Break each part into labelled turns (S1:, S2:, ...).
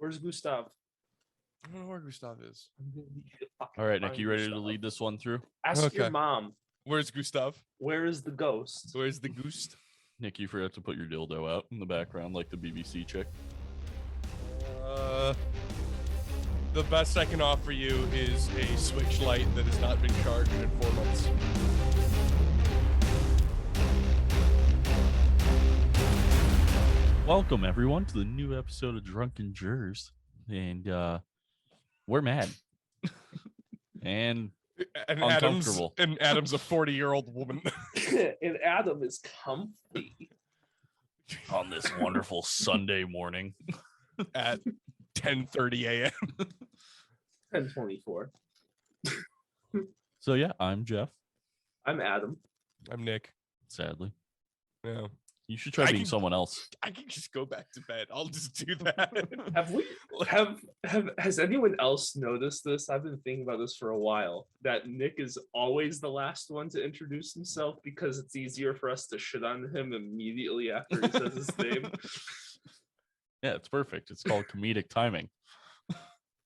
S1: Where's Gustav?
S2: I don't know where Gustav is.
S3: All right, Nick, you ready to lead this one through?
S1: Ask your mom.
S2: Where's Gustav?
S1: Where is the ghost?
S2: Where's the goose?
S3: Nick, you forgot to put your dildo out in the background like the BBC chick.
S2: The best I can offer you is a Switch Lite that has not been charged in 4 months.
S3: Welcome, everyone, to the new episode of Drunken Jurors. And we're mad. and uncomfortable.
S2: Adam's a 40-year-old woman.
S1: And Adam is comfy.
S3: On this wonderful Sunday morning.
S2: At 10:30 a.m.
S1: 10:24.
S3: So, yeah, I'm Jeff.
S1: I'm Adam.
S2: I'm Nick.
S3: Sadly.
S2: Yeah.
S3: You should try being someone else.
S2: I can just go back to bed. I'll just do that.
S1: Has anyone else noticed this? I've been thinking about this for a while, that Nick is always the last one to introduce himself because it's easier for us to shit on him immediately after he says his name.
S3: Yeah, it's perfect. It's called comedic timing.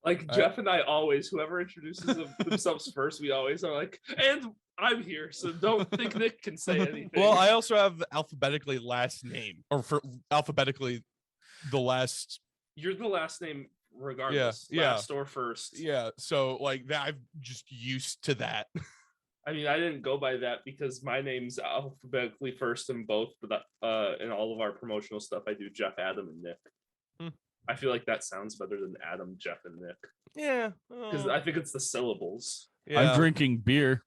S1: Like Jeff and I always, whoever introduces themselves first, we always are like, and I'm here, so don't think Nick can say anything.
S2: Well, I also have alphabetically last name, or for alphabetically the last.
S1: You're the last name regardless, last or first.
S2: Yeah, so like that, I'm just used to that.
S1: I mean, I didn't go by that because my name's alphabetically first in both, but in all of our promotional stuff, I do Jeff, Adam, and Nick. I feel like that sounds better than Adam, Jeff, and Nick.
S2: Yeah,
S1: because I think it's the syllables.
S3: Yeah. I'm drinking beer.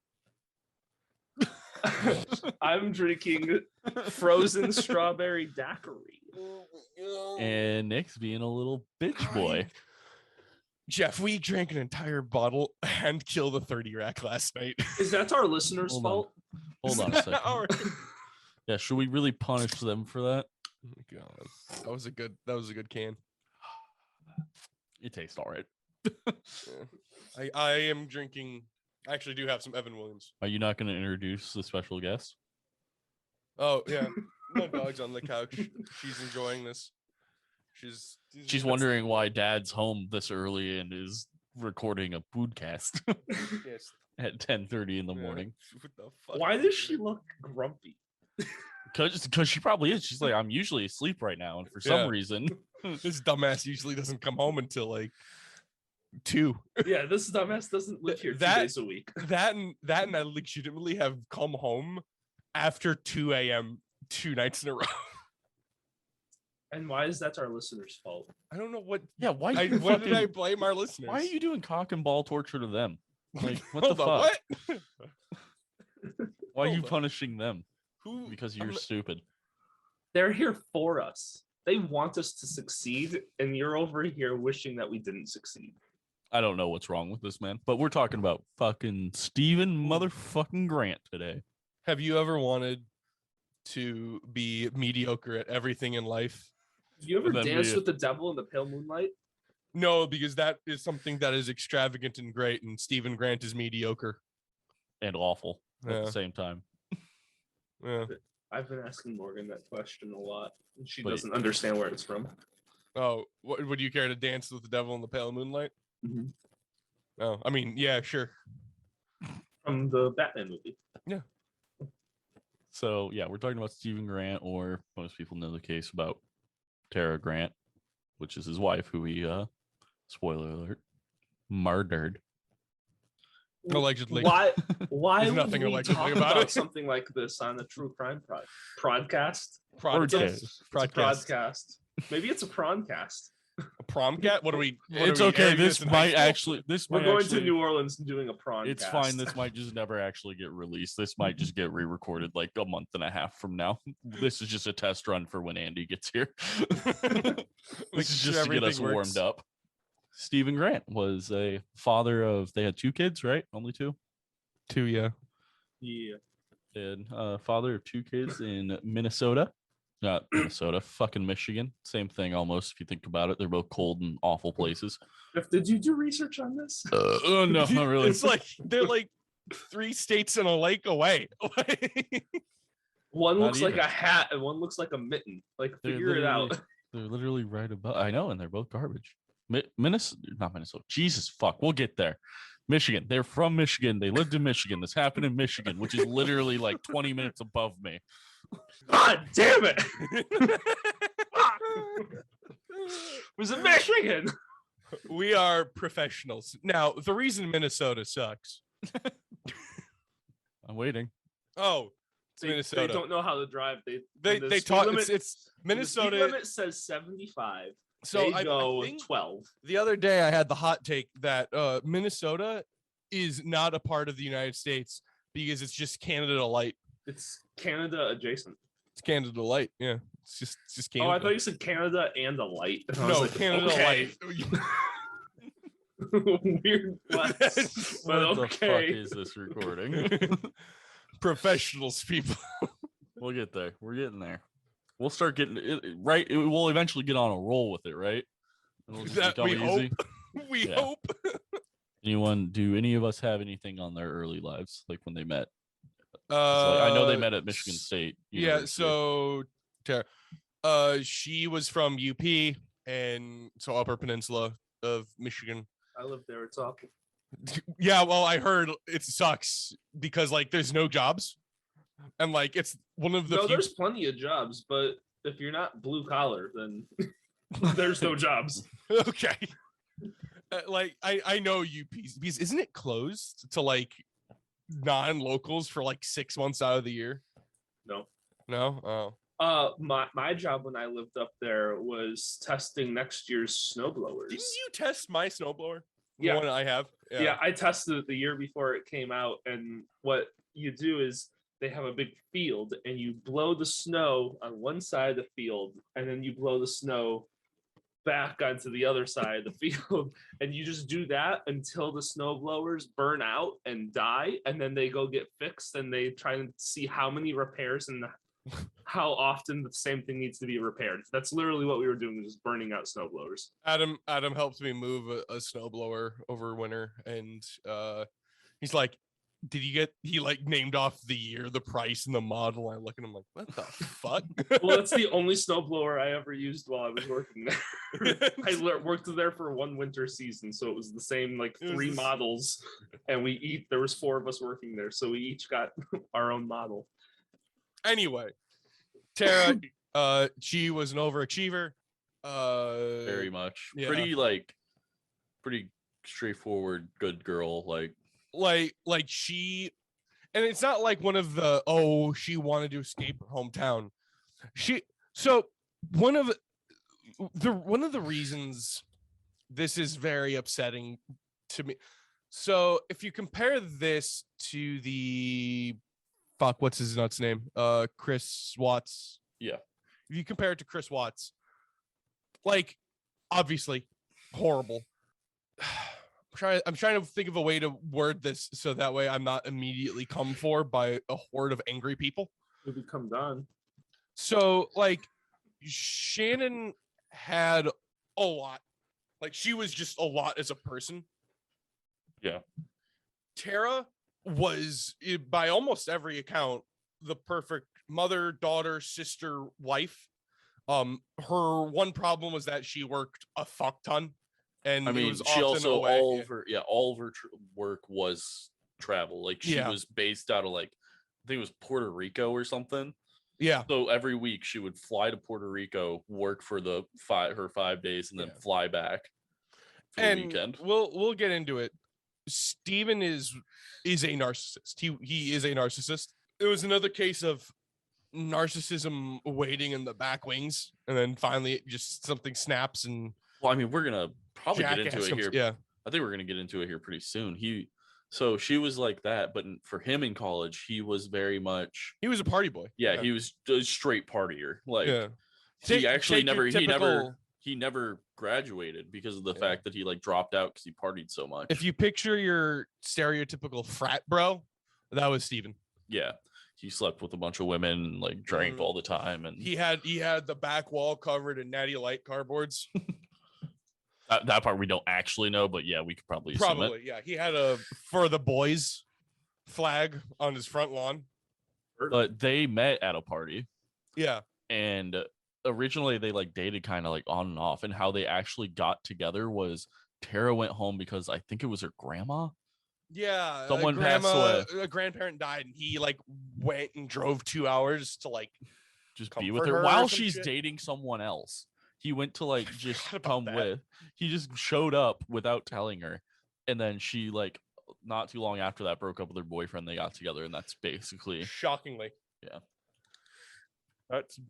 S1: I'm drinking frozen strawberry daiquiri.
S3: And Nick's being a little bitch boy.
S2: Jeff, we drank an entire bottle and killed a 30 rack last night.
S1: Is that our listeners' fault?
S3: Hold on a second. Yeah, should we really punish them for that?
S2: Oh my God, that was a good can.
S3: It tastes all right.
S2: Yeah. I am drinking. I actually do have some Evan Williams.
S3: Are you not going to introduce the special guest?
S2: Oh yeah, my dog's on the couch. She's enjoying this.
S3: She's wondering why Dad's home this early and is recording a podcast.
S2: Yes. At
S3: 10:30 in the morning.
S2: What the fuck?
S1: Why does she look grumpy?
S3: Because she probably is. She's like, I'm usually asleep right now, and for some reason,
S2: this dumbass usually doesn't come home until like 2.
S1: Yeah, this dumbass doesn't live here 2 days a week.
S2: That and I legitimately have come home after 2 a.m. 2 nights in a row.
S1: And why is that our listeners' fault?
S2: I don't know what.
S3: Yeah, why?
S2: What did I blame our listeners?
S3: Why are you doing cock and ball torture to them? Like, what the fuck?
S2: What?
S3: Why are you punishing them?
S2: Who?
S3: Because you're stupid.
S1: They're here for us. They want us to succeed, and you're over here wishing that we didn't succeed.
S3: I don't know what's wrong with this man, but we're talking about fucking Steven motherfucking Grant today.
S2: Have you ever wanted to be mediocre at everything in life?
S1: Have you ever danced with the devil in the pale moonlight?
S2: No, because that is something that is extravagant and great, and Steven Grant is mediocre.
S3: And awful at the same time.
S2: Yeah.
S1: I've been asking Morgan that question a lot, and she doesn't understand where it's from.
S2: Oh, would you care to dance with the devil in the pale moonlight?
S1: Mm-hmm.
S2: Oh, I mean, yeah, sure.
S1: From the Batman movie.
S2: Yeah.
S3: So, yeah, we're talking about Steven Grant, or most people know the case about Tara Grant, which is his wife, who he, spoiler alert, murdered.
S2: Allegedly.
S1: Why
S2: There's
S1: would
S2: nothing
S1: we
S2: allegedly
S1: talk
S2: about
S1: about
S2: it.
S1: something like this on a true crime podcast?
S2: Podcast.
S1: Maybe it's a promcast.
S2: A promcat? What are we?
S3: It's okay. This might actually.
S1: We're going to New Orleans and doing a promcast.
S3: It's fine. This might just never actually get released. This might just get re-recorded like a month and a half from now. This is just a test run for when Andy gets here. This is just to get us warmed up. Steven Grant was a father of. They had 2 kids, right? Only 2.
S2: 2, yeah.
S1: Yeah.
S3: And father of 2 kids in Minnesota. Not Minnesota, fucking Michigan. Same thing almost, if you think about it. They're both cold and awful places.
S1: Did you do research on this?
S3: No, not really.
S2: It's like they're like 3 states and a lake away.
S1: One looks like a hat and one looks like a mitten. Like, figure it out.
S3: They're literally right above. I know, and they're both garbage. Minnesota, not Minnesota. Jesus fuck, we'll get there. Michigan. They're from Michigan. They lived in Michigan. This happened in Michigan, which is literally like 20 minutes above me.
S1: God damn it! Was in Michigan.
S2: We are professionals. Now, the reason Minnesota sucks.
S3: I'm waiting.
S2: Oh, it's Minnesota.
S1: They don't know how to drive.
S2: They taught
S1: limit,
S2: it's Minnesota.
S1: The speed limit says 75.
S2: So
S1: I go
S2: I think
S1: 12.
S2: The other day I had the hot take that Minnesota is not a part of the United States because it's just Canada Light.
S1: It's Canada adjacent.
S2: It's Canada Light. Yeah. It's just Canada.
S1: Oh, I thought you said Canada and a light.
S2: No, like, Canada Light.
S1: Weird flex, but
S3: what the fuck is this recording?
S2: Professionals, people.
S3: We'll get there. We're getting there. We'll start getting it right. We'll eventually get on a roll with it, right? And we'll just
S2: we hope. We hope.
S3: Do any of us have anything on their early lives, like when they met? I know they met at Michigan State University.
S2: Yeah, so Tara, she was from UP, and so Upper Peninsula of Michigan.
S1: I live there. It's awful.
S2: Yeah, well, I heard it sucks because like there's no jobs, and like it's one of the.
S1: No, there's plenty of jobs, but if you're not blue collar, then there's no jobs.
S2: Okay. Like I know UP because isn't it closed to like non-locals for like 6 months out of the year?
S1: No.
S2: Oh.
S1: My job when I lived up there was testing next year's snowblowers.
S2: Didn't you test my snowblower?
S1: Yeah.
S2: The one I have.
S1: Yeah, I tested it the year before it came out, and what you do is they have a big field, and you blow the snow on one side of the field, and then you blow the snow back onto the other side of the field, and you just do that until the snow blowers burn out and die, and then they go get fixed, and they try to see how many repairs and how often the same thing needs to be repaired. That's literally what we were doing, just burning out snow blowers.
S2: Adam helped me move a snowblower over winter, and he's like, he like named off the year, the price, and the model. I look at him like, what the fuck?
S1: Well, that's the only snowblower I ever used while I was working there. I worked there for one winter season, so it was the same like 3 models, and there was 4 of us working there, so we each got our own model.
S2: Anyway, Tara, she was an overachiever.
S3: Very much. Yeah. Pretty straightforward, good girl.
S2: Like she, and it's not like one of the she wanted to escape her hometown. One of the reasons this is very upsetting to me. So if you compare this to the what's his nuts name? Chris Watts.
S3: Yeah.
S2: If you compare it to Chris Watts, like obviously horrible. I'm trying to think of a way to word this so that way I'm not immediately come for by a horde of angry people.
S1: It'll become done.
S2: So like Shannon had a lot. Like she was just a lot as a person.
S3: Yeah.
S2: Tara was, by almost every account, the perfect mother, daughter, sister, wife. Her one problem was that she worked a fuck ton. And
S3: I mean,
S2: it was
S3: she also all of her work was travel. Like she was based out of like, I think it was Puerto Rico or something.
S2: Yeah.
S3: So every week she would fly to Puerto Rico, work for her 5 days, and then fly back for the weekend.
S2: We'll get into it. Steven is a narcissist. He is a narcissist. It was another case of narcissism waiting in the back wings, and then finally just something snaps and.
S3: Well, I mean, we're gonna probably get into it here.
S2: Yeah,
S3: I think we're gonna get into it here pretty soon. So she was like that, but for him in college, he was very much.
S2: He was a party boy.
S3: Yeah, he was a straight partier. Like he never graduated because of the fact that he like dropped out because he partied so much.
S2: If you picture your stereotypical frat bro, that was Steven.
S3: Yeah. He slept with a bunch of women and like drank all the time, and
S2: he had the back wall covered in Natty Light cardboards.
S3: that part we don't actually know, but yeah, we could probably assume it.
S2: Yeah. He had a For the Boys flag on his front lawn.
S3: But they met at a party.
S2: Yeah.
S3: And originally they like dated kind of like on and off, and how they actually got together was Tara went home because I think it was her grandma.
S2: Yeah,
S3: Someone passed away.
S2: A grandparent died, and he like went and drove 2 hours to like
S3: Just be with
S2: comfort
S3: her
S2: her or
S3: while
S2: some
S3: she's
S2: shit.
S3: dating someone else. He went to like just
S2: forgot about
S3: come
S2: that.
S3: with. He just showed up without telling her, and then she like not too long after that broke up with her boyfriend. They got together, and that's basically
S2: Shockingly.
S3: yeah.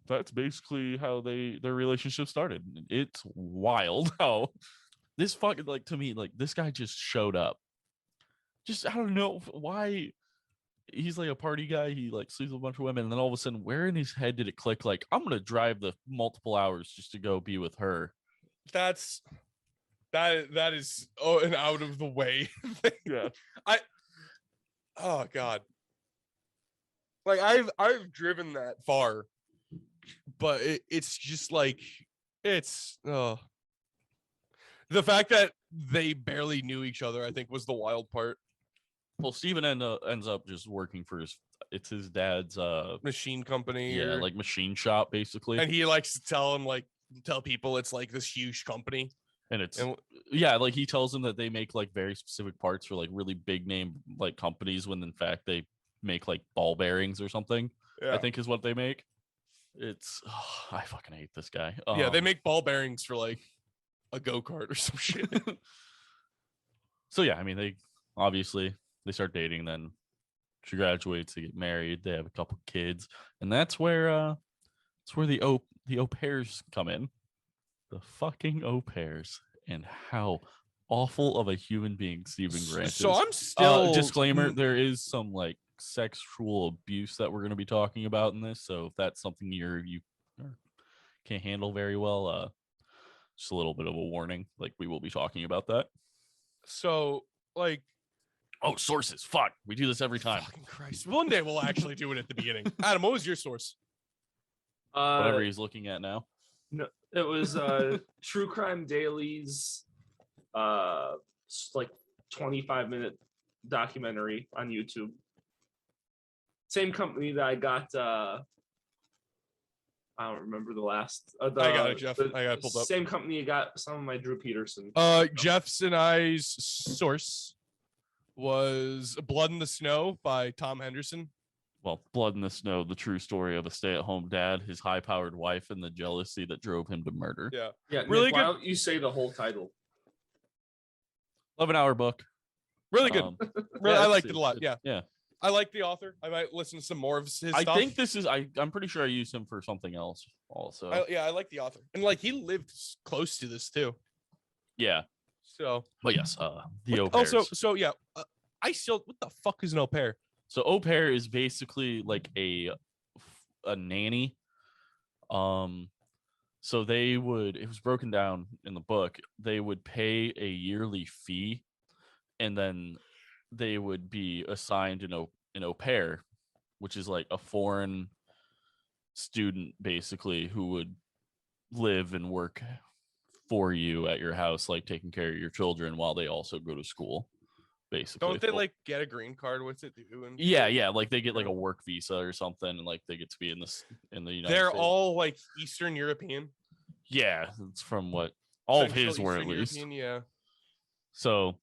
S3: That's basically how their relationship started. It's wild how this fucking like to me like this guy just showed up. Just I don't know why he's like a party guy. He like sleeps with a bunch of women, and then all of a sudden, where in his head did it click? Like I'm gonna drive the multiple hours just to go be with her.
S2: That is an out of the way thing.
S3: Yeah.
S2: Oh god. Like I've driven that far, but it's just like it's the fact that they barely knew each other, I think, was the wild part.
S3: Well, Steven ends up just working for his dad's
S2: Machine company.
S3: yeah, like machine shop basically.
S2: And he likes to tell people it's like this huge company.
S3: And it's yeah, like he tells them that they make like very specific parts for like really big name like companies when in fact they make like ball bearings or something.
S2: Yeah.
S3: I think is what they make. It's I fucking hate this guy.
S2: Yeah, they make ball bearings for like a go-kart or some shit.
S3: So yeah, I mean they start dating, then she graduates, they get married, they have a couple kids, and that's where the au pairs come in. The fucking au pairs and how awful of a human being Stephen Grant is.
S2: So I'm still
S3: disclaimer, there is some like sexual abuse that we're going to be talking about in this, so if that's something you can't handle very well, just a little bit of a warning, like we will be talking about that.
S2: So like
S3: oh, sources, fuck, we do this every time.
S2: Fucking Christ, one day we'll actually do it at the beginning. Adam, what was your source?
S3: Whatever he's looking at now.
S1: No, it was True Crime Daily's like 25-minute documentary on YouTube. Same company that I got I don't remember the last
S2: I got it, Jeff. I got it pulled up.
S1: Same company you got some of my Drew Peterson.
S2: Jeff's and I's source was Blood in the Snow by Tom Henderson.
S3: Well, Blood in the Snow, the true story of a stay-at-home dad, his high-powered wife, and the jealousy that drove him to murder.
S2: Yeah.
S1: Really Nick, good. Why don't you say the whole title?
S3: 11-hour book.
S2: Really good. Really, I liked it a lot. Yeah.
S3: Yeah.
S2: I like the author. I might listen to some more of his stuff.
S3: I think this is. I'm pretty sure I used him for something else also.
S2: I like the author, and like he lived close to this too.
S3: Yeah.
S2: So.
S3: But yes, the au pairs.
S2: Also, so yeah, I still. What the fuck is an au pair?
S3: So au pair is basically like a nanny. So they would. It was broken down in the book. They would pay a yearly fee, and then they would be assigned an au pair, which is like a foreign student basically who would live and work for you at your house, like taking care of your children while they also go to school. Basically,
S2: don't they like get a green card with it too? And
S3: yeah, like they get like a work visa or something, and like they get to be in the United
S2: They're
S3: States.
S2: all like Eastern European.
S3: Yeah, it's from what all
S2: Central
S3: of his were at
S2: Eastern
S3: least.
S2: European, yeah.
S3: So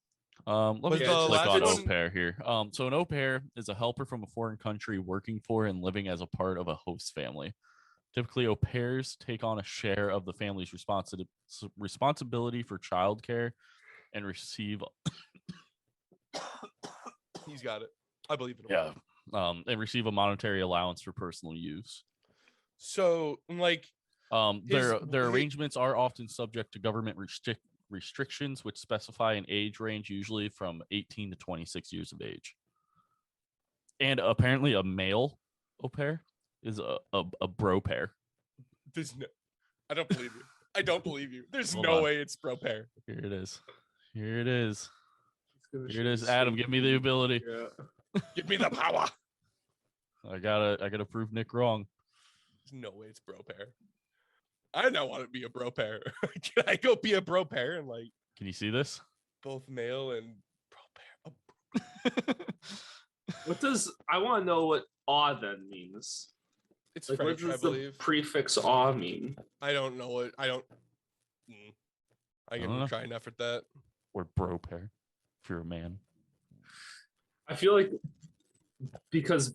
S3: let me
S2: Was
S3: just
S2: the
S3: click on
S2: last
S3: au
S2: one-
S3: pair here. So an au pair is a helper from a foreign country working for and living as a part of a host family. Typically, au pairs take on a share of the family's responsibility for childcare and receive.
S2: He's got it. I believe in him.
S3: Yeah. And receive a monetary allowance for personal use.
S2: So, like,
S3: their arrangements are often subject to government restrictions, which specify an age range, usually from 18 to 26 years of age. And apparently, a male au pair is a bro pair.
S2: I don't believe you. I don't believe you. There's
S3: Hold
S2: no
S3: on.
S2: way it's bro pair.
S3: Here it is. Here it is. Here it is. Adam, give me the ability.
S1: Yeah.
S2: Give me the power.
S3: I gotta prove Nick wrong.
S2: There's no way it's bro pair. I don't want to be a bro pair. Can I go be a bro pair and like
S3: Can you see this?
S2: both male and bro pair?
S1: I want to know what awe then means.
S2: It's
S1: Like,
S2: French,
S1: what
S2: I
S1: does the
S2: believe.
S1: prefix "aw" mean?
S2: I don't know what. I can try and effort that.
S3: Or bro pair, if you're a man.
S1: I feel like because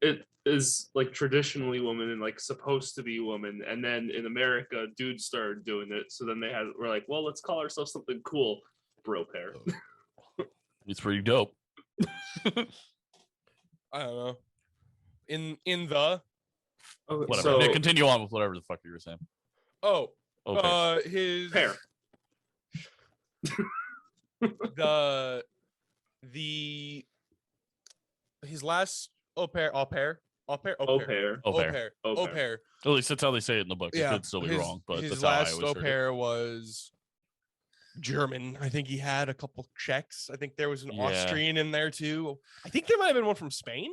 S1: it is like traditionally woman and like supposed to be woman, and then in America, dudes started doing it. So then we're like, well, let's call ourselves something cool, bro pair.
S3: It's pretty dope.
S2: I don't know. In the
S3: Whatever.
S1: So
S3: Nick, continue on with whatever the fuck you were saying.
S2: His
S1: pair.
S2: His last au pair.
S3: At least that's how they say it in the book. It
S2: Yeah,
S3: could still be wrong, but
S2: his
S3: that's how I
S2: last
S3: always
S2: au
S3: heard
S2: pair was German. I think he had a couple Czechs. I think there was an Austrian in there too. I think there might have been one from Spain.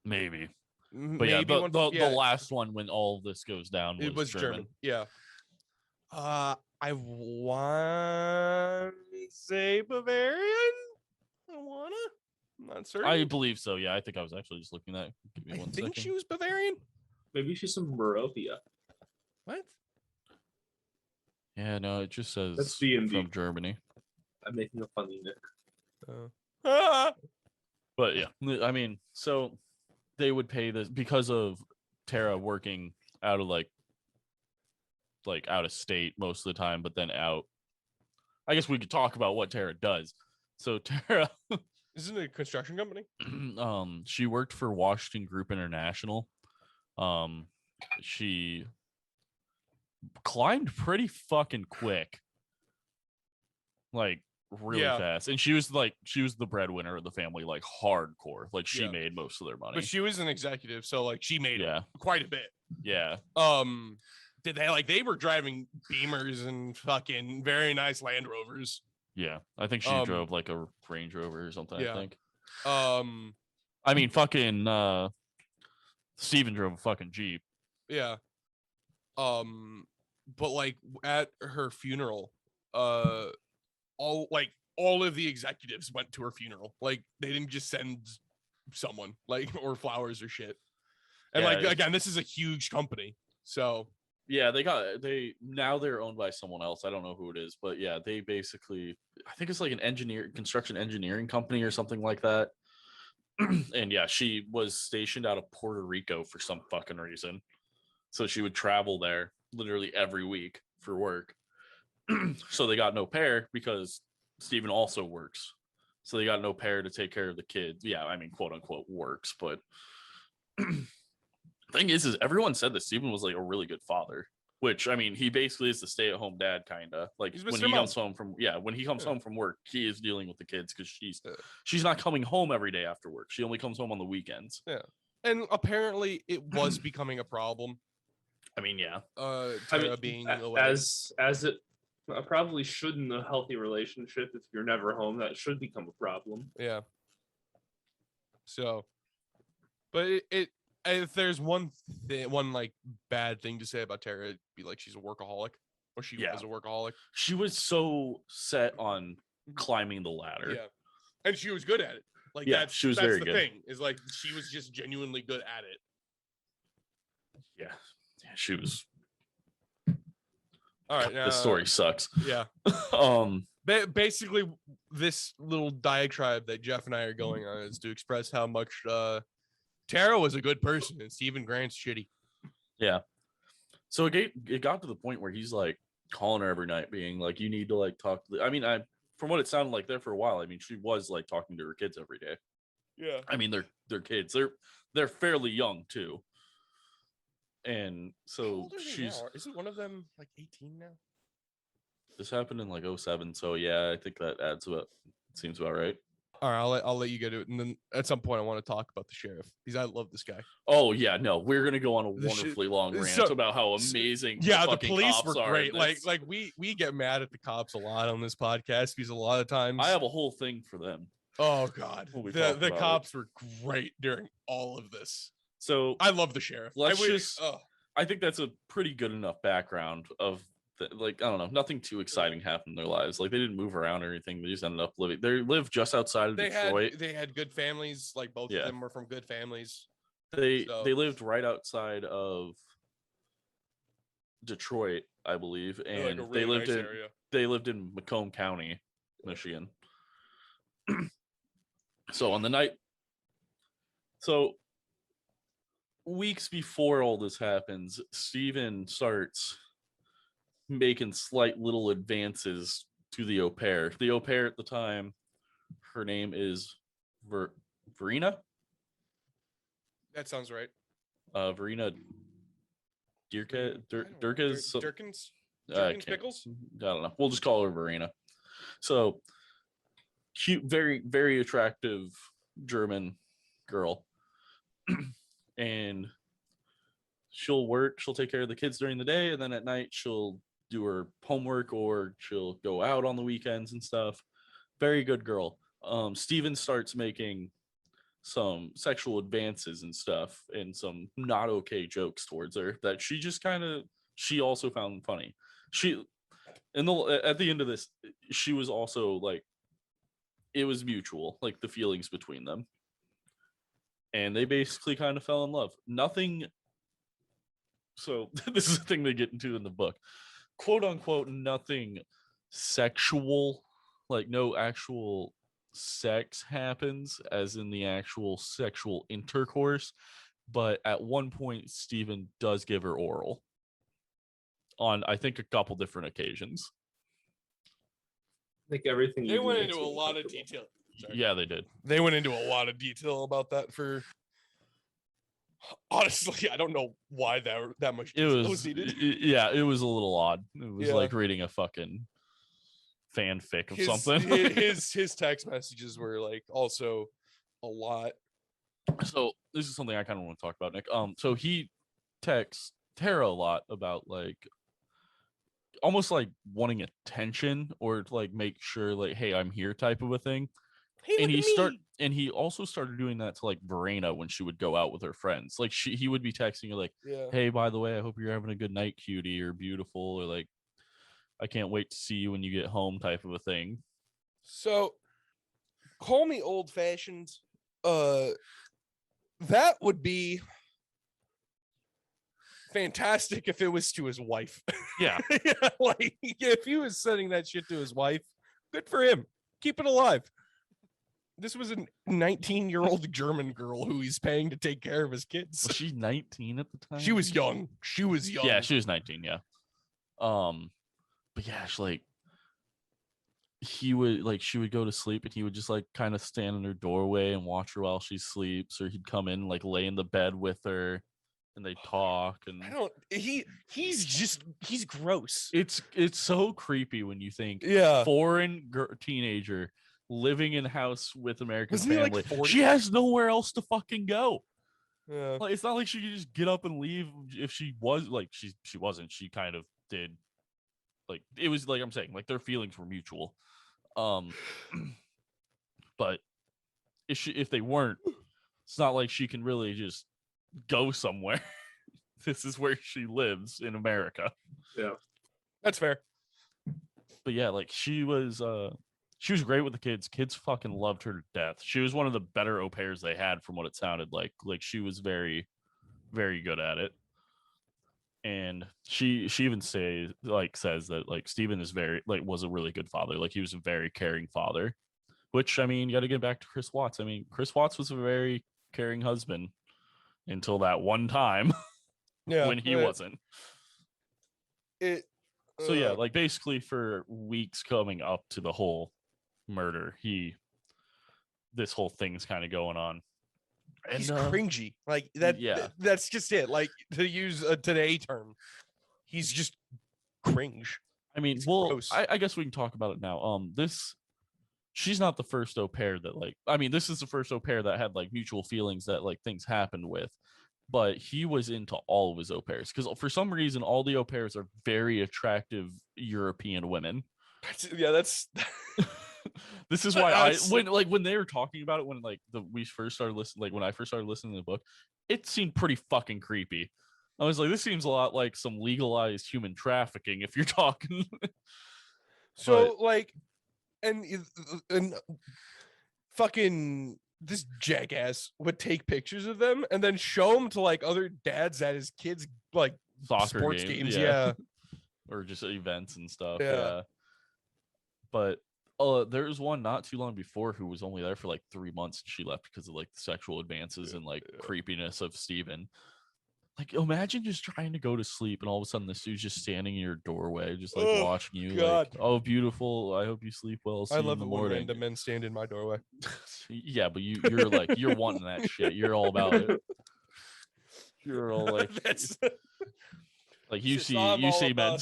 S3: Maybe. But
S2: maybe
S3: the last one when all this goes down was German.
S2: Yeah. I want to say Bavarian. I'm not certain.
S3: I believe so. Yeah, I think I was actually just looking at. Give me
S2: I
S3: one
S2: think
S3: second.
S2: she was Bavarian.
S1: Maybe she's from Moravia.
S2: What?
S3: Yeah, no, it just says
S1: That's D&D.
S3: from Germany.
S1: I'm making a funny Nick.
S3: But yeah, I mean, so they would pay this because of Tara working out of like out of state most of the time, but then out. I guess we could talk about what Tara does. So Tara,
S2: isn't it a construction company?
S3: She worked for Washington Group International. She climbed pretty fucking quick, like really fast, and she was the breadwinner of the family, like hardcore. Like she made most of their money,
S2: but she was an executive, so like she made quite a bit.
S3: Yeah.
S2: Did they were driving Beamers and fucking very nice Land Rovers.
S3: Yeah, I think she drove like a Range Rover or something.
S2: Yeah.
S3: I think. I mean, fucking Steven drove a fucking Jeep.
S2: Yeah. But like at her funeral, all of the executives went to her funeral. Like they didn't just send someone or flowers or shit. And again, this is a huge company, so.
S3: Yeah, now they're owned by someone else. I don't know who it is, but yeah, they basically, I think it's like an construction engineering company or something like that. And yeah, she was stationed out of Puerto Rico for some fucking reason. So she would travel there literally every week for work. So they got no pair because Steven also works. So they got no pair to take care of the kids. Yeah, I mean, quote unquote works, but thing is everyone said that Steven was like a really good father, which I mean, he basically is the stay-at-home dad, kind of like when he comes home from work, he is dealing with the kids because she's not coming home every day after work. She only comes home on the weekends.
S2: Yeah, and apparently it was becoming a problem.
S3: I mean, yeah.
S2: Tara being away.
S1: as it probably should in a healthy relationship. If you're never home, that should become a problem.
S2: Yeah. So, but if there's one like bad thing to say about Tara, it'd be like she's a workaholic, or she was a workaholic.
S3: She was so set on climbing the ladder.
S2: Yeah, and she was good at it. Like
S3: she was
S2: that's
S3: very
S2: the
S3: good.
S2: thing is like she was just genuinely good at it.
S3: Yeah, she was.
S2: All right,
S3: this story sucks.
S2: Yeah. Basically, this little diatribe that Jeff and I are going on is to express how much Tara was a good person and Stephen Grant's shitty.
S3: Yeah. So it got to the point where he's like calling her every night, being like, "You need to like talk to." I mean, from what it sounded like there for a while, I mean, she was like talking to her kids every day.
S2: Yeah.
S3: I mean, they're kids. They're fairly young too. And so
S2: isn't one of them like 18 now?
S3: This happened in like 07, so yeah, I think that seems about right.
S2: All right, I'll let you get it, and then at some point I want to talk about the sheriff because I love this guy.
S3: Oh yeah, no, we're gonna go on a wonderfully long rant about how amazing.
S2: The police were great.
S3: Like
S2: we get mad at the cops a lot on this podcast because a lot of times
S3: I have a whole thing for them.
S2: Oh god, the cops were great during all of this.
S3: So
S2: I love the sheriff.
S3: I think that's a pretty good enough background of like, I don't know, nothing too exciting happened in their lives. Like they didn't move around or anything. They just ended up they live just outside of Detroit.
S2: They had good families. Like both of them were from good families.
S3: They lived right outside of Detroit, I believe, and
S2: like a really nice area.
S3: They lived in Macomb County, Michigan. So on the night, so weeks before all this happens, Steven starts making slight little advances to the au pair. The au pair at the time, her name is Verena.
S2: That sounds right.
S3: Verena Durkins
S2: Pickles.
S3: I don't know. We'll just call her Verena. So cute, very, very attractive German girl. And she'll work, she'll take care of the kids during the day, and then at night she'll do her homework or she'll go out on the weekends and stuff. Very good girl. Steven starts making some sexual advances and stuff and some not okay jokes towards her that she also found funny. At the end of this, she was also like, it was mutual, like the feelings between them. And they basically kind of fell in love. Nothing. So this is the thing they get into in the book. Quote unquote, nothing sexual, like no actual sex happens, as in the actual sexual intercourse. But at one point, Steven does give her oral on, I think, a couple different occasions.
S1: I think everything
S2: they went into a lot of detail.
S3: Sorry. Yeah, they did.
S2: They went into a lot of detail about that. For honestly, I don't know why that much detail was needed.
S3: It was a little odd. It was like reading a fucking fanfic of something.
S2: his text messages were like also a lot.
S3: So this is something I kind of want to talk about, Nick. So he texts Tara a lot about like almost like wanting attention or like make sure like, hey, I'm here type of a thing. Hey, and he also started doing that to like Verena when she would go out with her friends. Like he would be texting her like, hey, by the way, I hope you're having a good night, cutie, or beautiful, or like, I can't wait to see you when you get home type of a thing.
S2: So call me old fashioned. That would be fantastic if it was to his wife.
S3: Yeah.
S2: Like if he was sending that shit to his wife, good for him. Keep it alive. This was a 19-year-old German girl who he's paying to take care of his kids.
S3: Was she 19 at the time?
S2: She was young.
S3: Yeah, she was 19, yeah. But yeah, she would go to sleep and he would just like kind of stand in her doorway and watch her while she sleeps, or he'd come in and like lay in the bed with her and they talk. And
S2: he's gross.
S3: It's so creepy when you think foreign teenager living in house with American family. Like she has nowhere else to fucking go.
S2: Yeah.
S3: Like, it's not like she could just get up and leave. If she was like, she wasn't, she kind of did. Like, it was like I'm saying, like their feelings were mutual. But if they weren't, it's not like she can really just go somewhere. This is where she lives in America.
S1: Yeah,
S2: that's fair.
S3: But yeah, like she was great with the kids. Kids fucking loved her to death. She was one of the better au pairs they had, from what it sounded like. Like she was very, very good at it. And she even says that like Steven is was a really good father. Like he was a very caring father. Which, I mean, you got to get back to Chris Watts. I mean, Chris Watts was a very caring husband until that one time. When he wasn't. So yeah, like basically for weeks coming up to the whole murder, this whole thing's kind of going on. And
S2: he's cringy. Like that.
S3: Yeah,
S2: that's just it. Like, to use a today term, he's just cringe.
S3: I mean, I guess we can talk about it now. She's not the first au pair that this is the first au pair that had like mutual feelings that like things happened with. But he was into all of his au pairs because for some reason all the au pairs are very attractive European women.
S2: That's
S3: this is why when they were talking about it when we first started listening, like when I first started listening to the book, it seemed pretty fucking creepy. I was like, this seems a lot like some legalized human trafficking if you're talking.
S2: So like and fucking this jackass would take pictures of them and then show them to like other dads at his kids like
S3: Soccer
S2: sports
S3: games,
S2: games. Yeah.
S3: Or just events and stuff.
S2: Yeah.
S3: Yeah. But there was one not too long before who was only there for like 3 months and she left because of like the sexual advances and like creepiness of Steven. Like, imagine just trying to go to sleep and all of a sudden this dude's just standing in your doorway, just like watching you. God. Like, oh, beautiful. I hope you sleep well. See I love you in the morning. Random
S2: men stand in my doorway.
S3: Yeah, but you're like, you're wanting that shit. You're all about it. You're all like, that's like you see men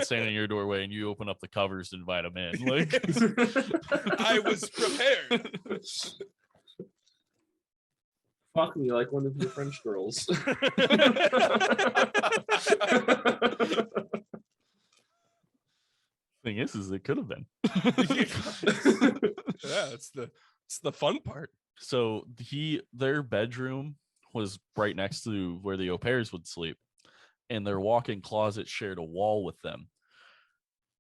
S3: standing in your doorway and you open up the covers to invite them in. Like,
S2: I was prepared.
S1: Fuck me like one of your French girls.
S3: Thing is it could have been.
S2: Yeah, it's the fun part.
S3: So their bedroom was right next to where the au pairs would sleep, and their walk-in closet shared a wall with them.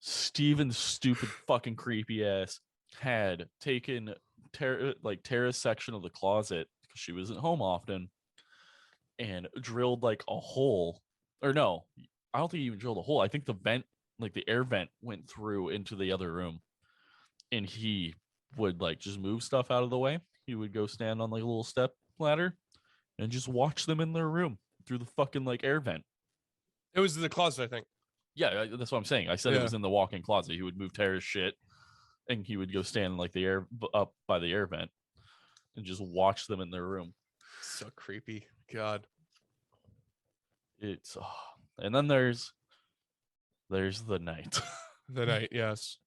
S3: Steven's stupid fucking creepy ass had taken Tara's section of the closet, she wasn't home often, and drilled like a hole. Or no, I don't think he even drilled a hole. I think the vent, like the air vent, went through into the other room, and he would like just move stuff out of the way. He would go stand on like a little step ladder and just watch them in their room through the fucking like air vent.
S2: It was the closet, I think.
S3: Yeah, that's what I'm saying. I said it was in the walk-in closet. He would move Tara's shit, and he would go stand in like the air up by the air vent and just watch them in their room.
S2: So creepy. God.
S3: It's and then there's the night.
S2: The night, yes.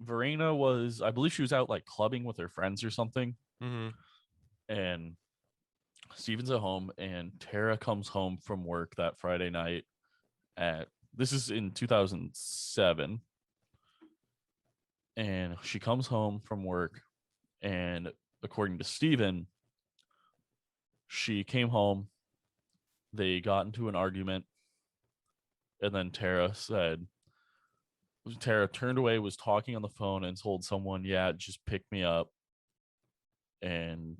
S3: Verena was, I believe she was out like clubbing with her friends or something.
S2: Mm-hmm.
S3: And Steven's at home, and Tara comes home from work that Friday night this is in 2007. And she comes home from work, and according to Steven, she came home, they got into an argument, and then Tara turned away, was talking on the phone, and told someone, yeah, just pick me up. And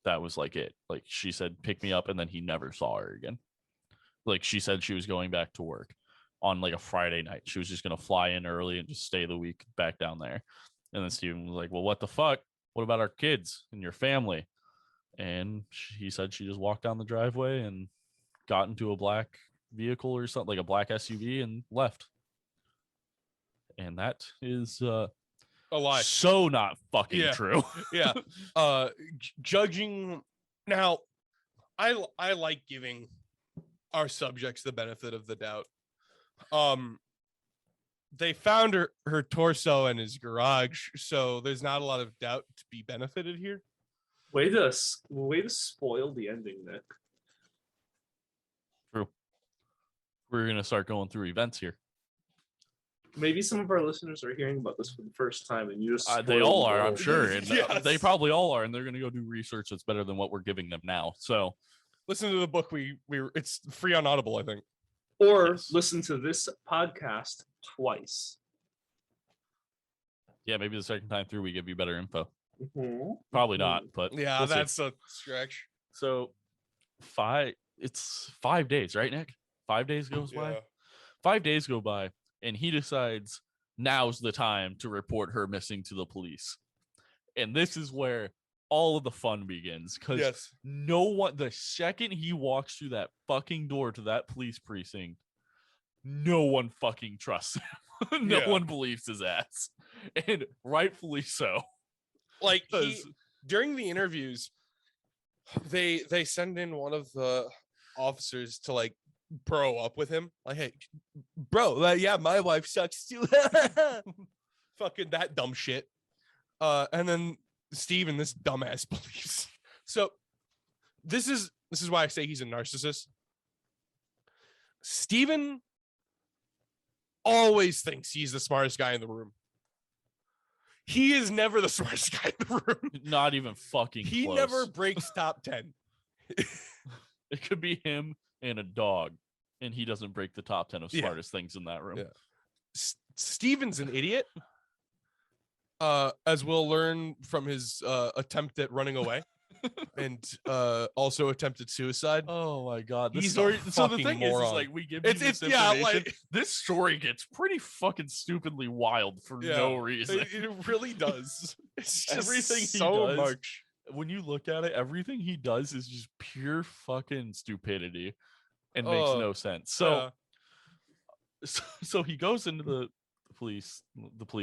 S3: that was like it. Like, she said, pick me up, and then he never saw her again. Like, she said she was going back to work on like a Friday night. She was just going to fly in early and just stay the week back down there. And then Steven was like, well, what the fuck? What about our kids and your family? And he said she just walked down the driveway and got into a black vehicle or something, like a black SUV, and left. And that is
S2: a lie.
S3: So not fucking true.
S2: Yeah. Judging now, I like giving our subjects the benefit of the doubt. They found her torso in his garage, so there's not a lot of doubt to be benefited here.
S1: Way to spoil the ending, Nick.
S3: True. We're gonna start going through events here.
S1: Maybe some of our listeners are hearing about this for the first time, and you just
S3: they all are, I'm sure, and yes. They probably all are, and they're gonna go do research that's better than what we're giving them now. So
S2: listen to the book. It's free on Audible, I think.
S1: Or listen to this podcast twice.
S3: Yeah, maybe the second time through we give you better info.
S1: Mm-hmm.
S3: Probably not, but
S2: yeah, that's a stretch.
S3: So it's 5 days, right, Nick? 5 days goes by. 5 days go by, and he decides now's the time to report her missing to the police. And this is where all of the fun begins, because no one, the second he walks through that fucking door to that police precinct, no one fucking trusts him. No one believes his ass, and rightfully so.
S2: Like, during the interviews, they send in one of the officers to like bro up with him, like, hey bro, yeah, my wife sucks too. Fucking that dumb shit. And then Steven, this dumbass, believes. So this is why I say he's a narcissist. Steven always thinks he's the smartest guy in the room. He is never the smartest guy in the room.
S3: Not even fucking
S2: He
S3: close.
S2: never breaks top 10.
S3: It could be him and a dog, and he doesn't break the top 10 of smartest things in that room.
S2: Yeah. Steven's an idiot. as we'll learn from his attempt at running away and also attempted suicide.
S3: Oh my god, this
S2: He's
S3: story.
S2: a
S3: So the
S2: fucking
S3: thing
S2: moron.
S3: is like we give you this
S2: yeah,
S3: information.
S2: like
S3: This story gets pretty fucking stupidly wild for no reason.
S2: It really does. It's just
S3: Everything he
S2: so
S3: does,
S2: much.
S3: when you look at it, everything he does is just pure fucking stupidity and makes no sense. So, so he goes into the police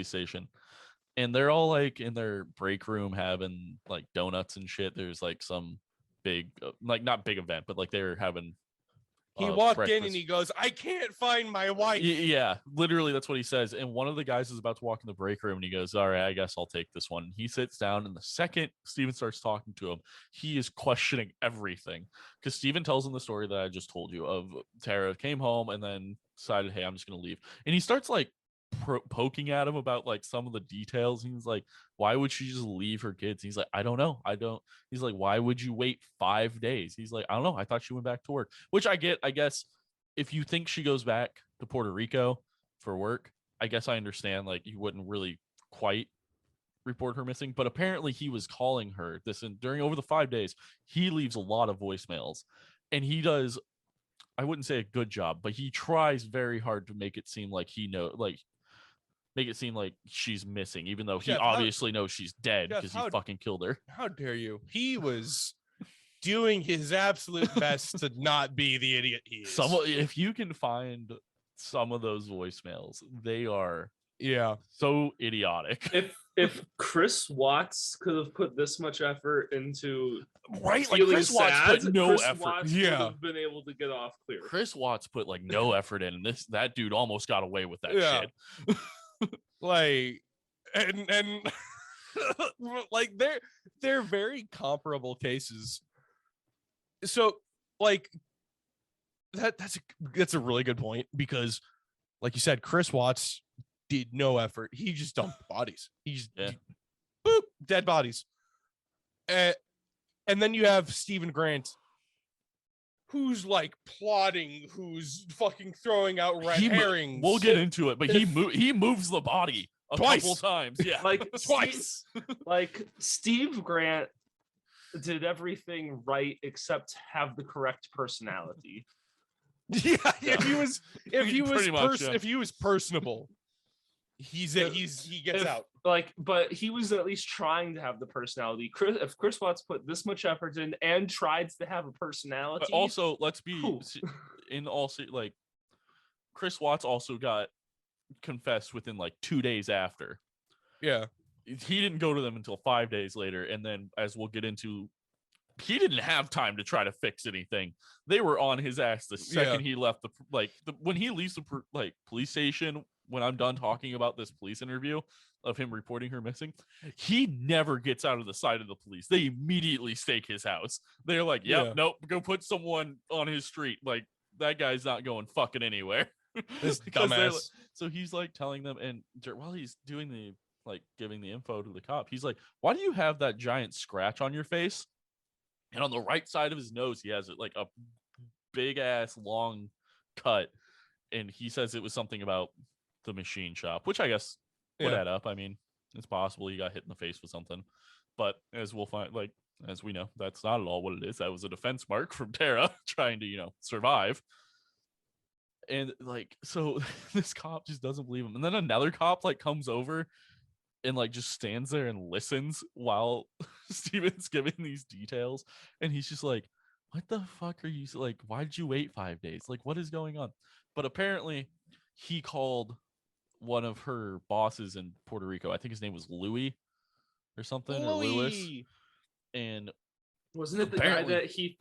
S3: station, and they're all like in their break room having like donuts and shit. There's like some big, like not big event, but like they're having.
S2: He walked in
S3: breakfast.
S2: and he goes, "I can't find my wife."
S3: Yeah, literally, that's what he says. And one of the guys is about to walk in the break room, and he goes, "All right, I guess I'll take this one." He sits down, and the second Steven starts talking to him, he is questioning everything. Because Steven tells him the story that I just told you of Tara came home and then decided, "Hey, I'm just gonna leave." And he starts like poking at him about like some of the details. He's like, "Why would she just leave her kids?" He's like, "I don't know. I don't." He's like, "Why would you wait 5 days?" He's like, "I don't know. I thought she went back to work," which I get, I guess. If you think she goes back to Puerto Rico for work, I guess I understand. Like, you wouldn't really quite report her missing, but apparently he was calling her during over the 5 days. He leaves a lot of voicemails, and he does, I wouldn't say a good job, but he tries very hard to make it seem like make it seem like she's missing, even though he
S2: Jeff,
S3: obviously knows she's dead because he fucking killed her.
S2: How dare you? He was doing his absolute best to not be the idiot he is.
S3: If you can find some of those voicemails, they are
S2: so
S3: idiotic.
S1: If Chris Watts could have put this much effort into
S3: like Chris Watts put no effort.
S1: Watts would have been able to get off clear.
S3: Chris Watts put like no effort in, and that dude almost got away with that shit.
S2: Like, and like they're very comparable cases. So like that's a really good point, because like you said, Chris Watts did no effort. He just dumped bodies. He just boop, dead bodies. And then you have Stephen Grant, who's like plotting, who's fucking throwing out red herrings.
S3: We'll get into it, but he moves the body
S2: twice.
S3: Couple times. Yeah,
S1: like
S2: twice.
S1: Like Steve Grant did everything right except have the correct personality.
S2: Yeah. If he was personable, he gets out.
S1: Like, but he was at least trying to have the personality. If Chris Watts put this much effort in and tried to have a personality,
S3: but also let's be in all like Chris Watts also got confessed within like 2 days after.
S2: Yeah,
S3: he didn't go to them until 5 days later, and then as we'll get into, he didn't have time to try to fix anything. They were on his ass the second he left when he leaves the police station. When I'm done talking about this police interview of him reporting her missing, he never gets out of the sight of the police. They immediately stake his house. They're like, nope, go put someone on his street. Like, that guy's not going fucking anywhere.
S2: This dumbass.
S3: So he's like telling them, and while he's doing the giving the info to the cop, he's like, "Why do you have that giant scratch on your face?" And on the right side of his nose, he has like a big ass long cut. And he says it was something about the machine shop, which I guess would add up. I mean, it's possible he got hit in the face with something, but as we'll find, as we know, that's not at all what it is. That was a defense mark from Tara trying to, survive. And so this cop just doesn't believe him. And then another cop comes over and just stands there and listens while Steven's giving these details. And he's just like, what the fuck are you why did you wait 5 days? What is going on? But apparently he called one of her bosses in Puerto Rico. I think his name was Louis or something, or Lewis. And
S1: wasn't it the guy that he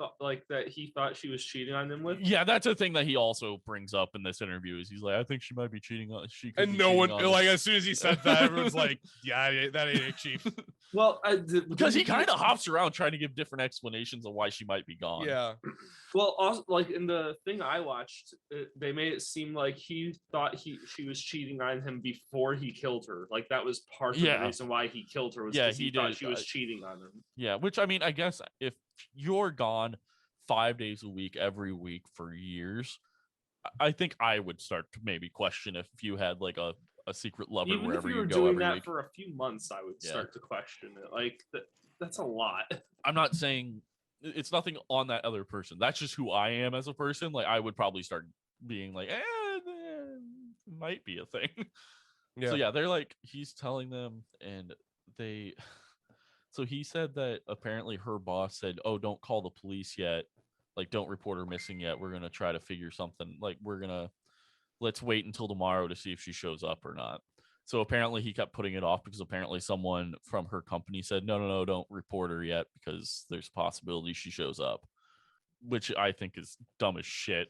S1: thought she was cheating on him with?
S3: Yeah, that's a thing that he also brings up in this interview. Is he's like, I think she might be cheating on.
S2: And no one as soon as he said that, everyone's like, yeah, that ain't cheap.
S1: Well,
S3: because he kind of hops around trying to give different explanations of why she might be gone.
S2: Yeah.
S1: Well, also, in the thing I watched, they made it seem like he thought she was cheating on him before he killed her. Like, that was part of the reason why he killed her, was because he thought she was cheating on him. Yeah, which, I mean, I guess if you're gone 5 days a week, every week for years, I think I would start to maybe question if you had
S3: a secret lover
S1: Even
S3: wherever
S1: if you were
S3: go
S1: doing
S3: every
S1: that
S3: week.
S1: for a few months, I would start to question it. Like that's a lot.
S3: I'm not saying it's nothing on that other person. That's just who I am as a person. Like I would probably start being like, might be a thing.
S2: Yeah.
S3: So yeah, they're like, he's telling them, and they. So he said that apparently her boss said, "Oh, don't call the police yet. Like, don't report her missing yet. We're gonna try to figure something. Like, let's wait until tomorrow to see if she shows up or not." So apparently he kept putting it off because apparently someone from her company said, no, don't report her yet because there's a possibility she shows up, which I think is dumb as shit.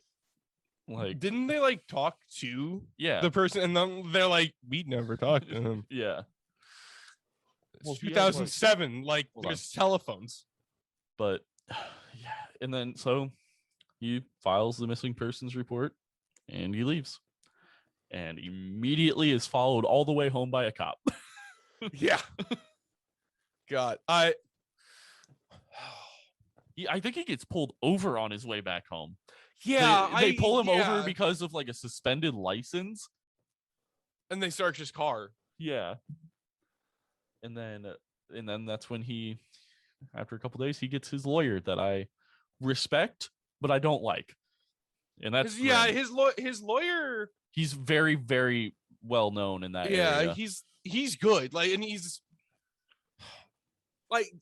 S3: Like,
S2: didn't they like talk to
S3: yeah,
S2: the person, and then they're like, we never talked to him.
S3: yeah.
S2: It's
S3: Well,
S2: 2007. Like, there's telephones.
S3: But yeah, and then so he files the missing persons report and he leaves. And immediately is followed all the way home by a cop.
S2: Yeah. God,
S3: I think he gets pulled over on his way back home.
S2: Yeah,
S3: they pull him over because of like a suspended license,
S2: and they search his car.
S3: Yeah, and then that's when he, after a couple days, he gets his lawyer that I respect, but I don't like, and that's
S2: his lawyer.
S3: He's very, very well known in that area.
S2: He's good. Like, and he's like,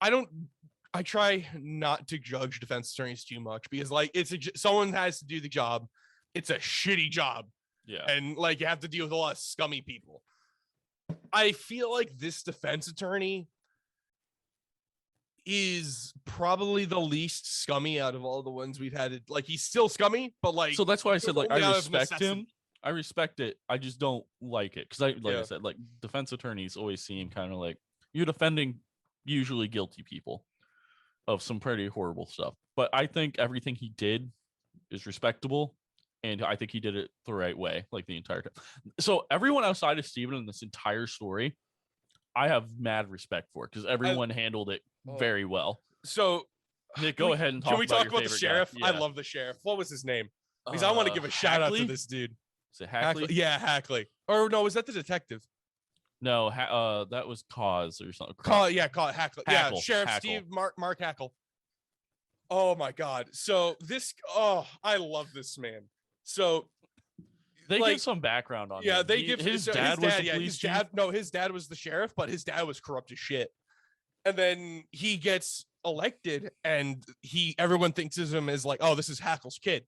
S2: I try not to judge defense attorneys too much because like someone has to do the job. It's a shitty job.
S3: Yeah.
S2: And like you have to deal with a lot of scummy people. I feel like this defense attorney is probably the least scummy out of all the ones we've had. Like he's still scummy, but like,
S3: so that's why I said like I respect him. I respect it. I just don't like it because I said, like defense attorneys always seem kind of like you're defending usually guilty people of some pretty horrible stuff. But I think everything he did is respectable, and I think he did it the right way, like the entire time. So everyone outside of Steven in this entire story, I have mad respect for because everyone handled it very well.
S2: So
S3: go ahead and
S2: can we talk about the sheriff?
S3: Yeah.
S2: I love the sheriff. What was his name? Because I want to give a shout out to this dude.
S3: Is it Hackley?
S2: Yeah, Hackley. Or no, was that the detective?
S3: No, that was Cause or something.
S2: Hackley.
S3: Hackle.
S2: Yeah, Sheriff
S3: Hackle.
S2: Steve Mark Hackle. Oh my God. So I love this man. So
S3: they give some background on him.
S2: Yeah, they give
S3: his dad was the police chief.
S2: His dad was the sheriff, but his dad was corrupt as shit. And then he gets elected, and everyone thinks of him as like, oh, this is Hackle's kid.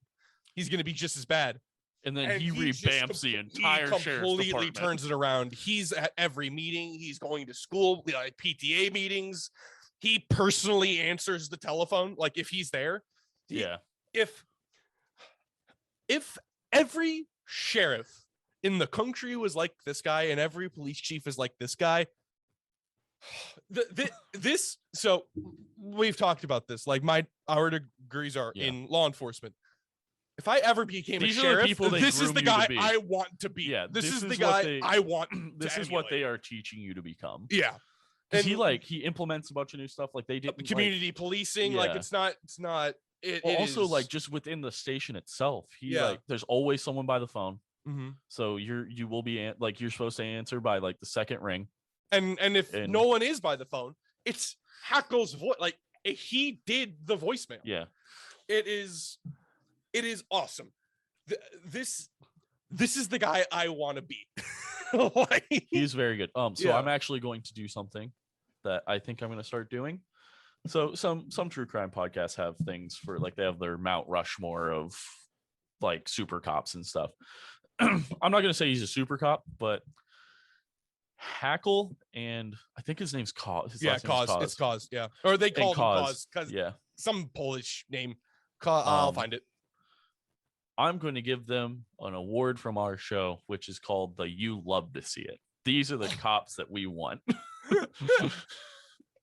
S2: He's gonna be just as bad.
S3: And then he revamps the entire sheriff's department.
S2: Completely turns it around. He's at every meeting. He's going to school, like PTA meetings. He personally answers the telephone, like if he's there. If every sheriff in the country was like this guy, and every police chief is like this guy, so we've talked about this. Like our degrees are in law enforcement. If I ever became a sheriff, this is the guy I want to be.
S3: Yeah,
S2: this is the guy I want.
S3: This is what they are teaching you to become.
S2: Yeah,
S3: and he implements a bunch of new stuff. Like they did
S2: community policing. Like it's not. It
S3: also
S2: is.
S3: Like just within the station itself, like there's always someone by the phone.
S2: Mm-hmm.
S3: So you will be like you're supposed to answer by like the second ring.
S2: And if no one is by the phone, it's Hackle's voice. Like he did the voicemail.
S3: Yeah,
S2: it is awesome. This is the guy I want to be.
S3: He's very good. So I'm actually going to do something that I think I'm going to start doing. So some true crime podcasts have things for like they have their Mount Rushmore of like super cops and stuff. I'm not going to say he's a super cop, but Hackle and I think his name's Cause.
S2: Cause. It's Cause. Yeah, or they call him Cause because some Polish name. I'll find it.
S3: I'm going to give them an award from our show, which is called the You Love to See It. These are the cops that we want.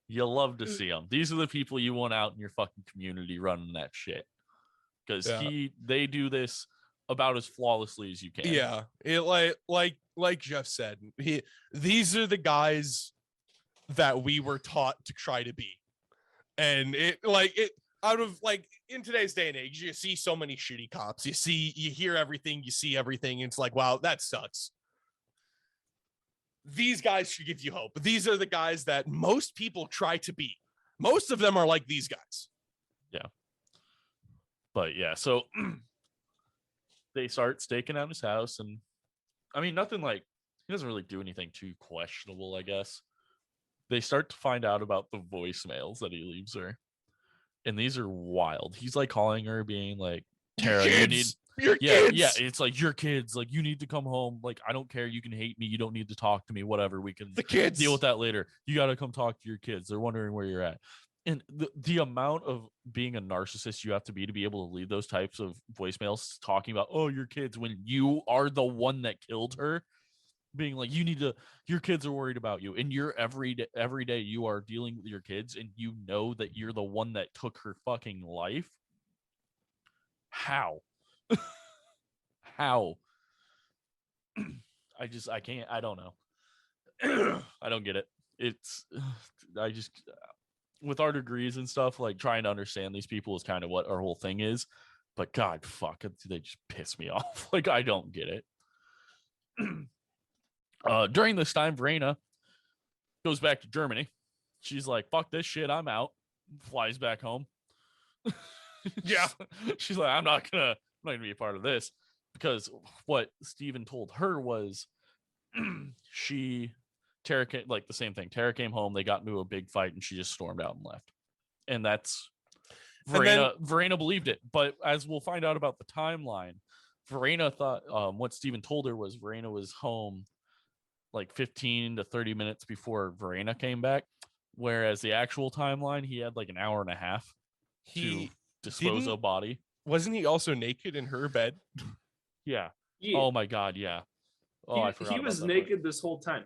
S3: You love to see them. These are the people you want out in your fucking community running that shit. Because they do this about as flawlessly as you can.
S2: Yeah, like Jeff said, these are the guys that we were taught to try to be, and out of like in today's day and age, you see so many shitty cops. You hear everything, you see everything. And it's like, wow, that sucks. These guys should give you hope. These are the guys that most people try to be. Most of them are like these guys.
S3: Yeah. But yeah, so they start staking out his house, and I mean, nothing like, he doesn't really do anything too questionable, I guess. They start to find out about the voicemails that he leaves her. And these are wild. He's like calling her, being like, Tara, you need
S2: your kids.
S3: Yeah, it's like, your kids, like, you need to come home. Like, I don't care. You can hate me. You don't need to talk to me. Whatever. We can
S2: The kids
S3: deal with that later. You got to come talk to your kids. They're wondering where you're at. And the amount of being a narcissist you have to be able to leave those types of voicemails talking about, oh, your kids, when you are the one that killed her, being like, you need to, your kids are worried about you, and you're every day you are dealing with your kids, and you know that you're the one that took her fucking life. How? How? I can't, I don't know. I don't get it. With our degrees and stuff, like, trying to understand these people is kind of what our whole thing is. But God, fuck, they just piss me off. Like, I don't get it. During this time, Verena goes back to Germany. She's like, fuck this shit, I'm out. Flies back home. Yeah. She's like, I'm not gonna be a part of this, because what Steven told her was Tara came, like, the same thing. Tara came home, they got into a big fight, and she just stormed out and left. And that's Verena believed it. But as we'll find out about the timeline, Verena thought what Steven told her was Verena was home like 15 to 30 minutes before Verena came back, whereas the actual timeline, he had like an hour and a half to dispose of a body.
S2: Wasn't he also naked in her bed?
S3: Yeah. Oh my God, yeah. Oh, I forgot.
S1: He was naked this whole time.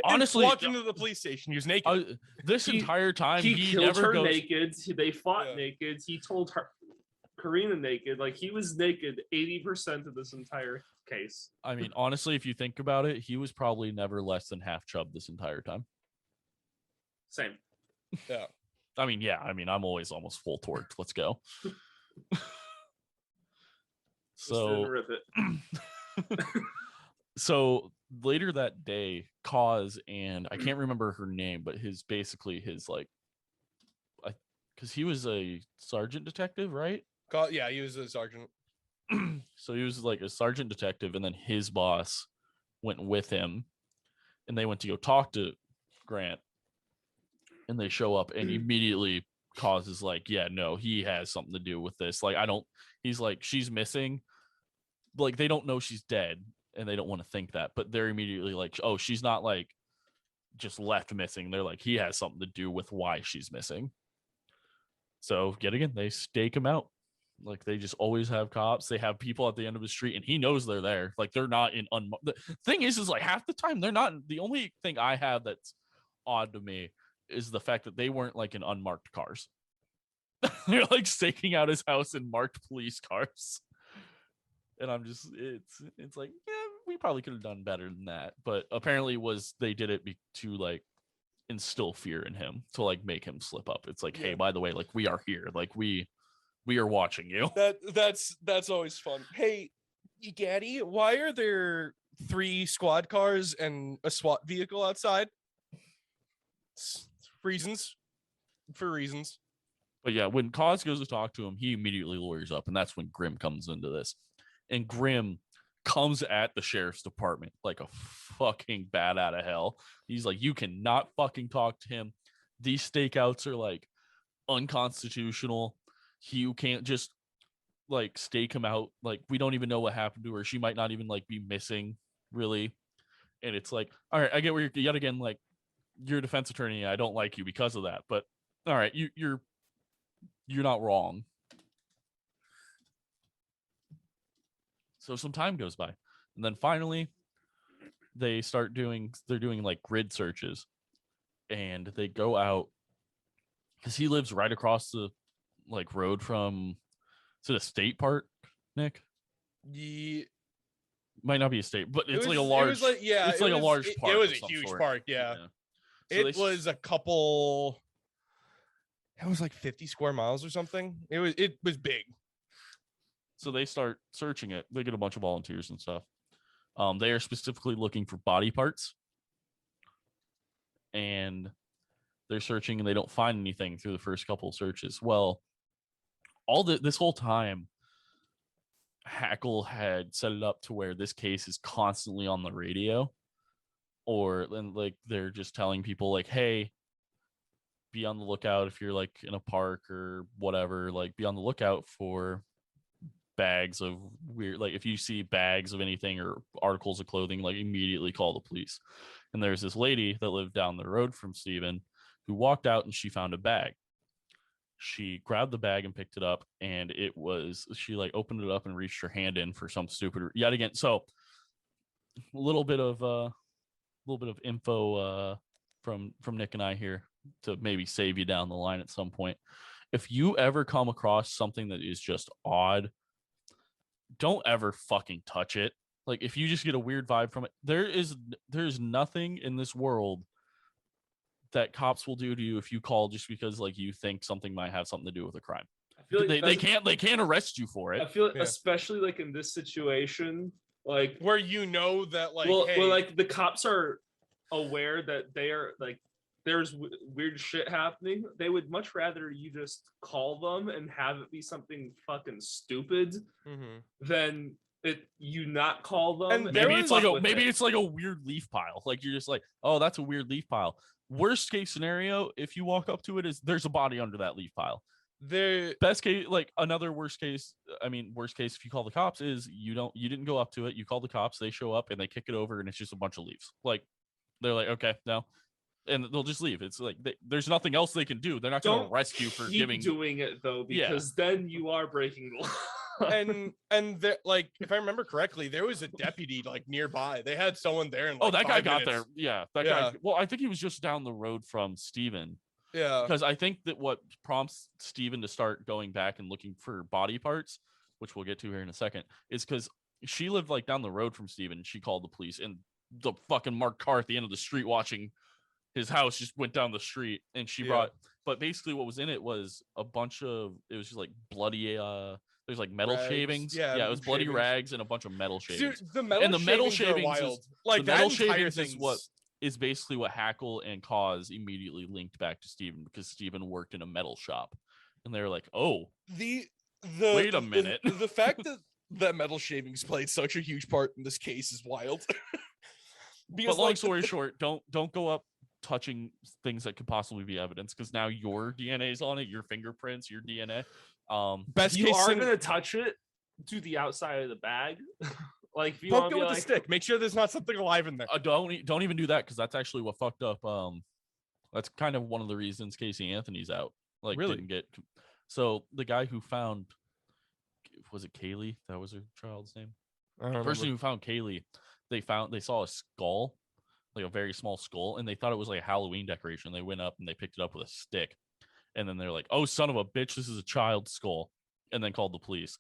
S2: Honestly, walked into the police station. He was naked.
S3: This entire time,
S1: he killed her naked. They fought naked. He told her Karina naked. Like, he was naked 80% of this entire case.
S3: I mean, honestly, if you think about it, he was probably never less than half chub this entire time.
S1: Same.
S2: Yeah.
S3: I mean, yeah. I mean, I'm always almost full torqued. Let's go. So
S1: rip it.
S3: So later that day, Cause, and I can't remember her name, but his like, because he was a sergeant detective, right?
S2: Yeah, he was a sergeant.
S3: So he was like a sergeant detective, and then his boss went with him, and they went to go talk to Grant, and they show up, and immediately Cause is like, yeah, no, he has something to do with this. Like, he's like, she's missing. Like, they don't know she's dead, and they don't want to think that, but they're immediately like, oh, she's not like just left missing. They're like, he has something to do with why she's missing. So yet again, they stake him out. Like, they just always have cops. They have people at the end of the street, and he knows they're there. Like, they're not in the thing is like, half the time they're not. The only thing I have that's odd to me is the fact that they weren't like in unmarked cars. They're like staking out his house in marked police cars. And I'm just, it's like, yeah, we probably could have done better than that. But apparently they did it to like instill fear in him, to like make him slip up. It's like, hey, by the way, like, we are here. Like, we are watching you.
S2: That's always fun. Hey, Gaddy, why are there 3 squad cars and a SWAT vehicle outside? For reasons.
S3: But yeah, when Cause goes to talk to him, he immediately lawyers up, and that's when Grimm comes into this. And Grimm comes at the sheriff's department like a fucking bat out of hell. He's like, you cannot fucking talk to him. These stakeouts are like unconstitutional. You can't just like stake him out. Like, we don't even know what happened to her. She might not even like be missing, really. And it's like, all right, I get where you're, yet again, like, you're a defense attorney. I don't like you because of that. But all right, you're not wrong. So some time goes by, and then finally they're doing like grid searches, and they go out because he lives right across the like road from, is it a state park, Nick? Might not be a state, but it's like a large, it's like a large park.
S2: It was a huge park. Yeah. It was a couple, It was like 50 square miles or something. It was big.
S3: So they start searching it. They get a bunch of volunteers and stuff. They are specifically looking for body parts, and they're searching and they don't find anything through the first couple of searches. Well, this whole time, Hackle had set it up to where this case is constantly on the radio, or like they're just telling people like, hey, be on the lookout if you're like in a park or whatever, like be on the lookout for bags of weird, like if you see bags of anything or articles of clothing, like immediately call the police. And there's this lady that lived down the road from Steven who walked out and she found a bag. She grabbed the bag and picked it up, and she like opened it up and reached her hand in for some stupid yet again. So a little bit of info from Nick and I here to maybe save you down the line at some point. If you ever come across something that is just odd, don't ever fucking touch it. Like if you just get a weird vibe from it, there's nothing in this world that cops will do to you if you call just because like you think something might have something to do with a crime. I feel like they can't arrest you for it.
S1: I feel like, especially like in this situation, like
S2: where you know that like
S1: well like the cops are aware that they are like there's weird shit happening. They would much rather you just call them and have it be something fucking stupid than you not call them.
S3: And maybe it's like a weird leaf pile. Like you're just like, oh, that's a weird leaf pile. Worst case scenario, if you walk up to it, is there's a body under that leaf pile. The best case, like another worst case if you call the cops is you didn't go up to it, you call the cops, they show up and they kick it over and it's just a bunch of leaves. Like they're like, okay, no, and they'll just leave. It's like there's nothing else they can do. They're not going to arrest you for
S1: doing it though, because then you are breaking the law.
S2: and like if I remember correctly, there was a deputy like nearby. They had someone there. And
S3: that guy got there. Yeah, guy. Well, I think he was just down the road from Steven.
S2: Yeah,
S3: because I think that what prompts Steven to start going back and looking for body parts, which we'll get to here in a second, is because she lived like down the road from Steven. She called the police, and the fucking Mark car at the end of the street watching his house just went down the street, and she brought. But basically, what was in it was a bunch of. It was just like bloody. There's like metal shavings. Yeah, it was bloody rags and a bunch of metal shavings.
S2: Dude, the metal shavings are wild.
S3: Like the metal shavings is basically what Hackle and Cause immediately linked back to Steven, because Steven worked in a metal shop, and they were like, "Oh, wait a minute."
S2: The fact that metal shavings played such a huge part in this case is wild.
S3: But long story short, don't go up touching things that could possibly be evidence, because now your DNA is on it, your fingerprints, your DNA.
S1: Best case are gonna touch it, do the outside of the bag. Like if you
S2: poke it with a stick, make sure there's not something alive in there.
S3: Don't even do that, because that's actually what fucked up. That's kind of one of the reasons Casey Anthony's out. Like really? Didn't get. So the guy who found, was it Kaylee? That was her child's name. The person who found Kaylee, they saw a skull, like a very small skull, and they thought it was like a Halloween decoration. They went up and they picked it up with a stick. And then they're like, "Oh, son of a bitch, this is a child's skull," and then called the police.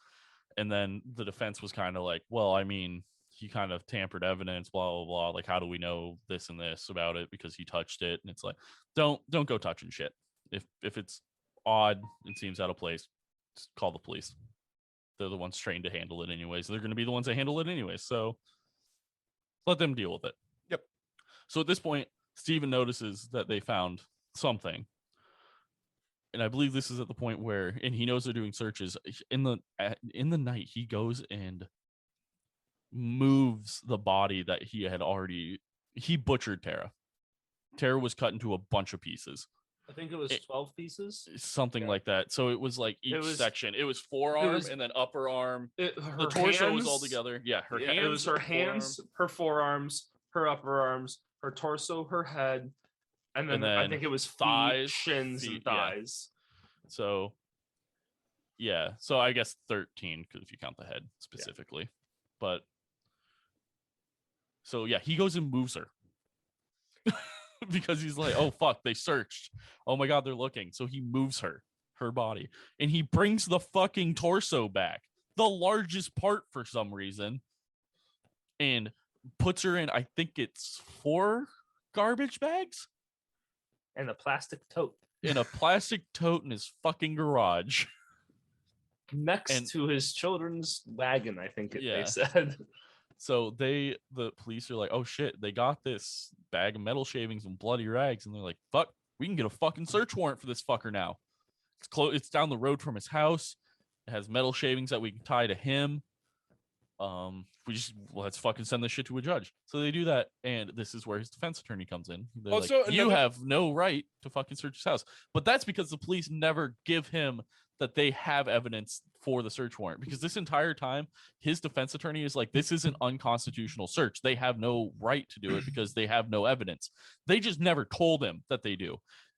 S3: And then the defense was kind of like, "Well, I mean, he kind of tampered evidence, blah blah blah. Like, how do we know this and this about it because he touched it?" And it's like, don't go touching shit. If it's odd and seems out of place, just call the police. They're the ones trained to handle it anyways. They're going to be the ones that handle it anyways. So let them deal with it.
S2: Yep. So
S3: at this point, Steven notices that they found something. And I believe this is at the point where, and he knows they're doing searches in the night. He goes and moves the body that he butchered Tara. Tara was cut into a bunch of pieces.
S1: I think it was 12 pieces,
S3: something like that. So it was like section. It was forearm and then upper arm. The torso was all together. Yeah, her hands.
S1: It was her hands, her forearms, her upper arms, her torso, her head. And then I think it was thighs, shins, and thighs.
S3: Yeah. So, yeah. So I guess 13, because if you count the head specifically. Yeah. But, so yeah, he goes and moves her. Because he's like, oh, fuck, they searched. Oh my God, they're looking. So he moves her body. And he brings the fucking torso back. The largest part for some reason. And puts her in, I think it's 4 garbage bags.
S1: And a plastic tote.
S3: in a plastic tote in his fucking garage.
S1: Next to his children's wagon, I think they said.
S3: So the police are like, oh shit, they got this bag of metal shavings and bloody rags, and they're like, fuck, we can get a fucking search warrant for this fucker now. It's down the road from his house. It has metal shavings that we can tie to him. Let's fucking send this shit to a judge. So they do that, and this is where his defense attorney comes in. They're also, like, you have no right to fucking search his house. But that's because the police never give him that they have evidence for the search warrant, because this entire time his defense attorney is like, this is an unconstitutional search. They have no right to do it because they have no evidence. They just never told him that they do.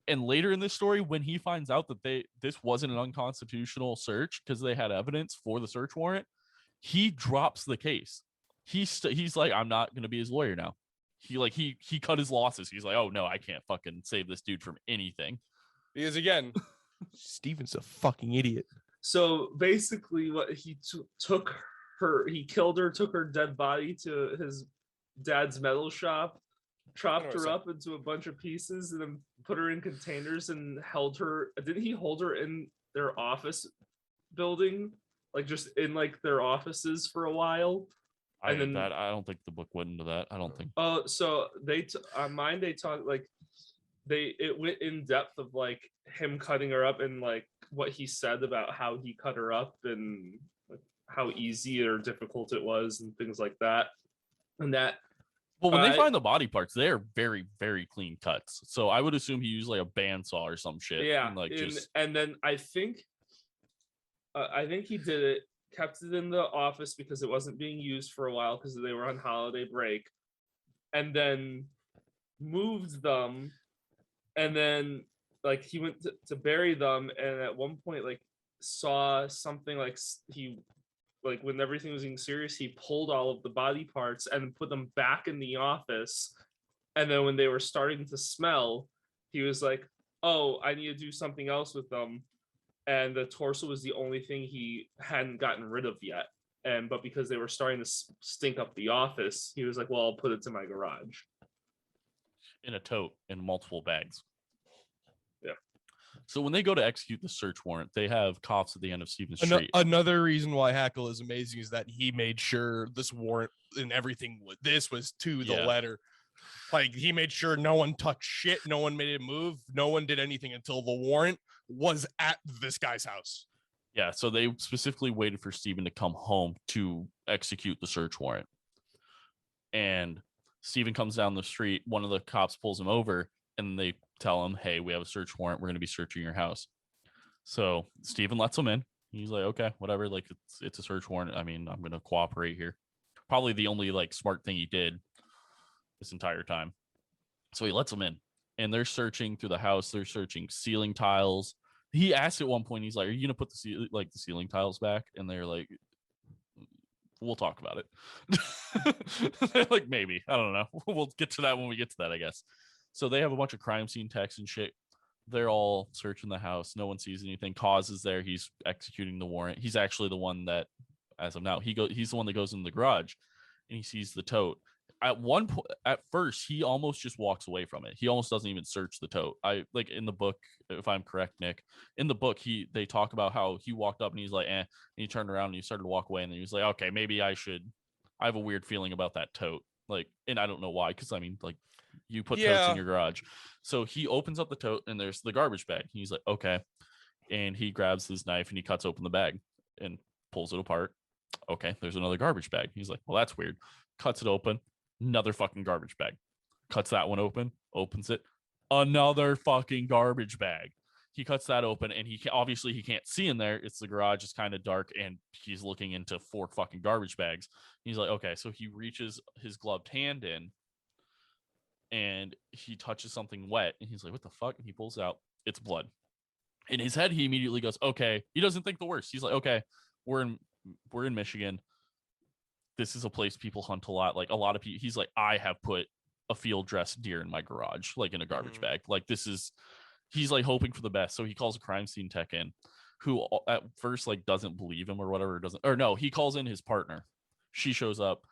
S3: And later in this story, when he finds out that this wasn't an unconstitutional search because they had evidence for the search warrant, he drops the case. He's like, I'm not going to be his lawyer now. He cut his losses. He's like, oh no, I can't fucking save this dude from anything.
S2: Because again, Steven's a fucking idiot.
S1: So basically what he took her, he killed her, took her dead body to his dad's metal shop, chopped her up into a bunch of pieces, and then put her in containers and held her. Didn't he hold her in their office building? Like just in like their offices for a while?
S3: I don't think the book went into that. I don't think.
S1: Oh, so on mine they talk like it went in depth of like him cutting her up and like what he said about how he cut her up and like how easy or difficult it was and things like that. And that,
S3: well, when they find the body parts, they're very, very clean cuts. So I would assume he used like a bandsaw or some shit.
S1: Yeah, and then I think he did it, kept it in the office because it wasn't being used for a while because they were on holiday break, and then moved them, and then like he went to bury them, and at one point like saw something like when everything was getting serious, he pulled all of the body parts and put them back in the office, and then when they were starting to smell, he was like, oh, I need to do something else with them. And the torso was the only thing he hadn't gotten rid of yet. But because they were starting to stink up the office, he was like, well, I'll put it to my garage.
S3: In a tote in multiple bags.
S1: Yeah.
S3: So when they go to execute the search warrant, they have cops at the end of Stevens Street.
S2: Another reason why Hackle is amazing is that he made sure this warrant and everything was to the letter. Like, he made sure no one touched shit, no one made a move, no one did anything until the warrant was at this guy's house.
S3: Yeah, so they specifically waited for Steven to come home to execute the search warrant. And Steven comes down the street, one of the cops pulls him over, and they tell him, hey, we have a search warrant, we're going to be searching your house. So Steven lets him in. He's like, okay, whatever, like it's a search warrant. I mean, I'm going to cooperate here. Probably the only like smart thing he did this entire time. So he lets him in, and they're searching through the house. They're searching ceiling tiles. He asked at one point, he's like, are you gonna put the ceiling tiles back? And they're like, we'll talk about it. They're like, maybe, I don't know, we'll get to that when we get to that, I guess. So they have a bunch of crime scene techs and shit. They're all searching the house. No one sees anything. Cause is there. He's executing the warrant. He's actually the one that, as of now, he's the one that goes in the garage and he sees the tote. At first, he almost just walks away from it. He almost doesn't even search the tote. I like in the book, if I'm correct, Nick, in the book, they talk about how he walked up and he's like, and he turned around and he started to walk away, and then he was like, okay, maybe I have a weird feeling about that tote. Like, and I don't know why, because I mean, like, you put totes in your garage. So he opens up the tote and there's the garbage bag. He's like, okay. And he grabs his knife and he cuts open the bag and pulls it apart. Okay, there's another garbage bag. He's like, well, that's weird. Cuts it open. Another fucking garbage bag. Cuts that one open, opens it. Another fucking garbage bag. He cuts that open, and he can't see in there. It's the garage. It's kind of dark, and he's looking into 4 fucking garbage bags. He's like, okay, so he reaches his gloved hand in, and he touches something wet, and he's like, what the fuck? And he pulls out, it's blood. In his head, he immediately goes, okay. He doesn't think the worst. He's like, okay, we're in Michigan. This is a place people hunt a lot. Like, a lot of people, he's like, I have put a field dressed deer in my garage, like in a garbage bag. Like, he's like hoping for the best. So he calls a crime scene tech in, who at first like doesn't believe him or whatever. He calls in his partner. She shows up